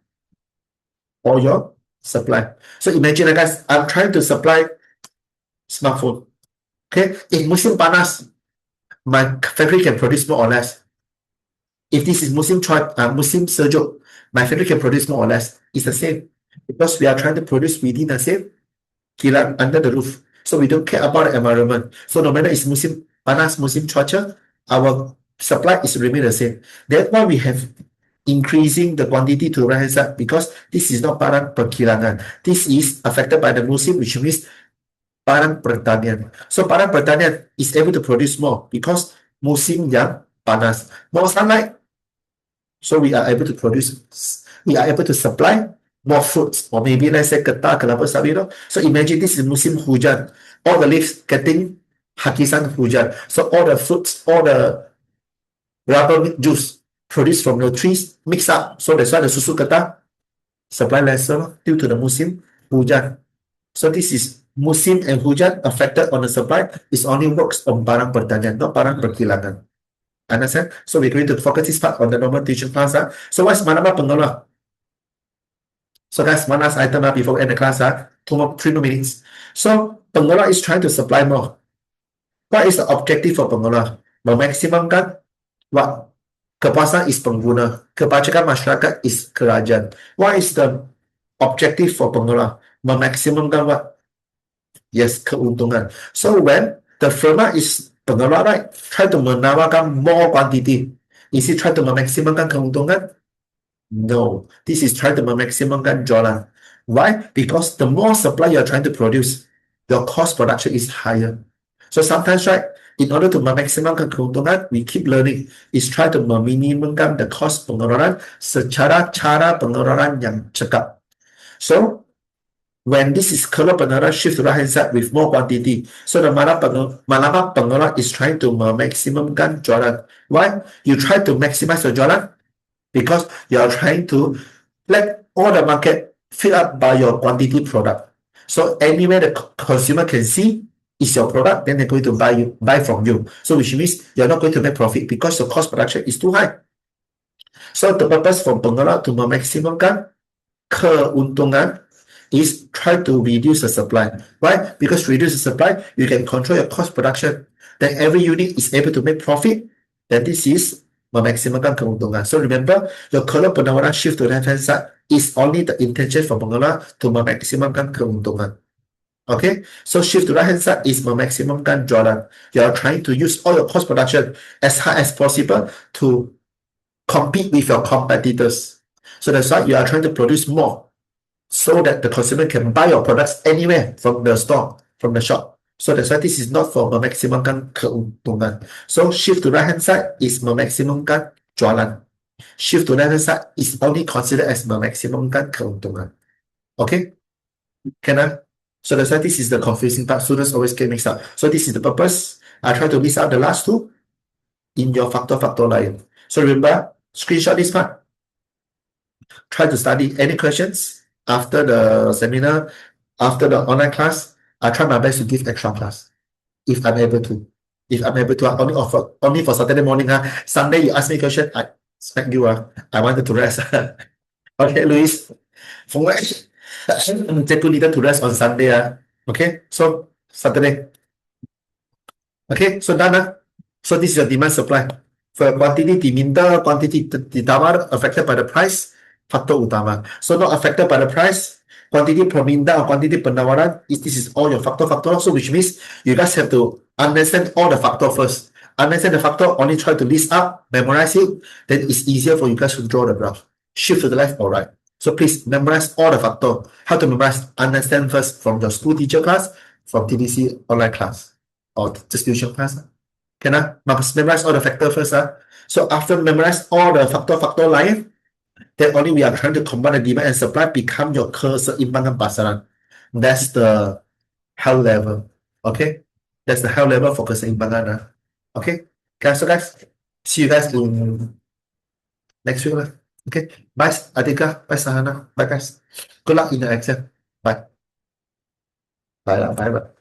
A: or your supply. So imagine guys, I'm trying to supply smartphone. Okay, if musim panas, my factory can produce more or less. If this is musim sejuk, my factory can produce more or less. It's the same because we are trying to produce within the same kilat under the roof. So we don't care about the environment. So no matter it's musim panas, musim cuaca, our supply is remain the same. That's why we have increasing the quantity to right hand side because this is not barang perkirangan. This is affected by the musim, which means barang pertanian. So barang pertanian is able to produce more because musim yang panas. More sunlight, so we are able to produce, we are able to supply more fruits, or maybe let's say ketar, kelapa sawit. So imagine this is musim hujan, all the leaves getting hakisan hujan. So all the fruits, all the rubber juice produced from the trees mix up. So that's why the susu ketar supply lesser due to the musim hujan. So this is musim and hujan affected on the supply. It only works on barang pertanian, not barang perkilangan. Understand? So we're going to focus this part on the normal teaching class. So what's manama pengeluar? So guys, one last item before we end the class. 3 more minutes. So pengeluar is trying to supply more. What is the objective for pengeluar? Memaksimumkan what? Kepuasan is pengguna, kebajikan masyarakat is kerajaan. What is the objective for pengelola? Memaksimumkan what? Yes, keuntungan. So when the firma is pengelola, right, try to menawarkan more quantity. Is it try to memaksimumkan keuntungan? No, this is trying to memaksimumkan jualan. Why? Because the more supply you're trying to produce, your cost production is higher. So sometimes, right, in order to memaksimumkan keuntungan, we keep learning. Is try to meminimumkan the cost pengeluaran secara cara pengeluaran yang cekap. So when this is kalau pengeluaran shift to right hand side with more quantity, so the mana pengeluaran is trying to memaksimumkan jualan. Why? You try to maximize your jualan because you are trying to let all the market fill up by your quantity product. So anywhere the consumer can see is your product, then they're going to buy from you. So which means you're not going to make profit because your cost production is too high. So the purpose for pengelola to memaksimumkan keuntungan is try to reduce the supply. Why? Because reduce the supply, you can control your cost production. Then every unit is able to make profit. Then this is memaksimumkan keuntungan. So remember, your kalau penawaran shift to left hand side is only the intention for pengelola to memaksimumkan keuntungan. Okay, so shift to right hand side is memaksimumkan jualan. You are trying to use all your cost production as high as possible to compete with your competitors. So that's why you are trying to produce more so that the consumer can buy your products anywhere from the store, from the shop. So that's why this is not for memaksimumkan keuntungan. So shift to right hand side is memaksimumkan jualan. Shift to left hand side is only considered as memaksimumkan keuntungan. Okay? Can I? So that's why this is the confusing part. Students always get mixed up. So this is the purpose. I try to list out the last two in your factor line. So remember, screenshot this part. Try to study. Any questions after the seminar, after the online class? I try my best to give extra class if I'm able to. If I'm able to, I only offer only for Saturday morning. Sunday you ask me a question, I expect you. I wanted to rest. Okay, Luis. For what? Jeku needed to rest on Sunday. Okay, so Saturday. Okay, so done. So this is your demand supply. For quantity diminta, quantity ditawar affected by the price, faktor utama. So not affected by the price, quantity perminta or quantity penawaran, this is all your factor. So which means you guys have to understand all the factor first. Understand the factor, only try to list up, memorize it, then it's easier for you guys to draw the graph. Shift to the left or right. So please memorize all the factor. How to memorize? Understand first from your school teacher class, from TDC online class, or just tuition class. Can I memorize all the factor first? So after memorize all the factor line, then only we are trying to combine the demand and supply become your keseimbangan pasaran. That's the hell level. Okay? That's the hell level for keseimbangan. Okay? Okay, so guys, see you guys in next week. Okay? Bye, Adika. Bye, Sahana. Bye, guys. Good luck in the exam. Bye. Bye. Bye. Bye.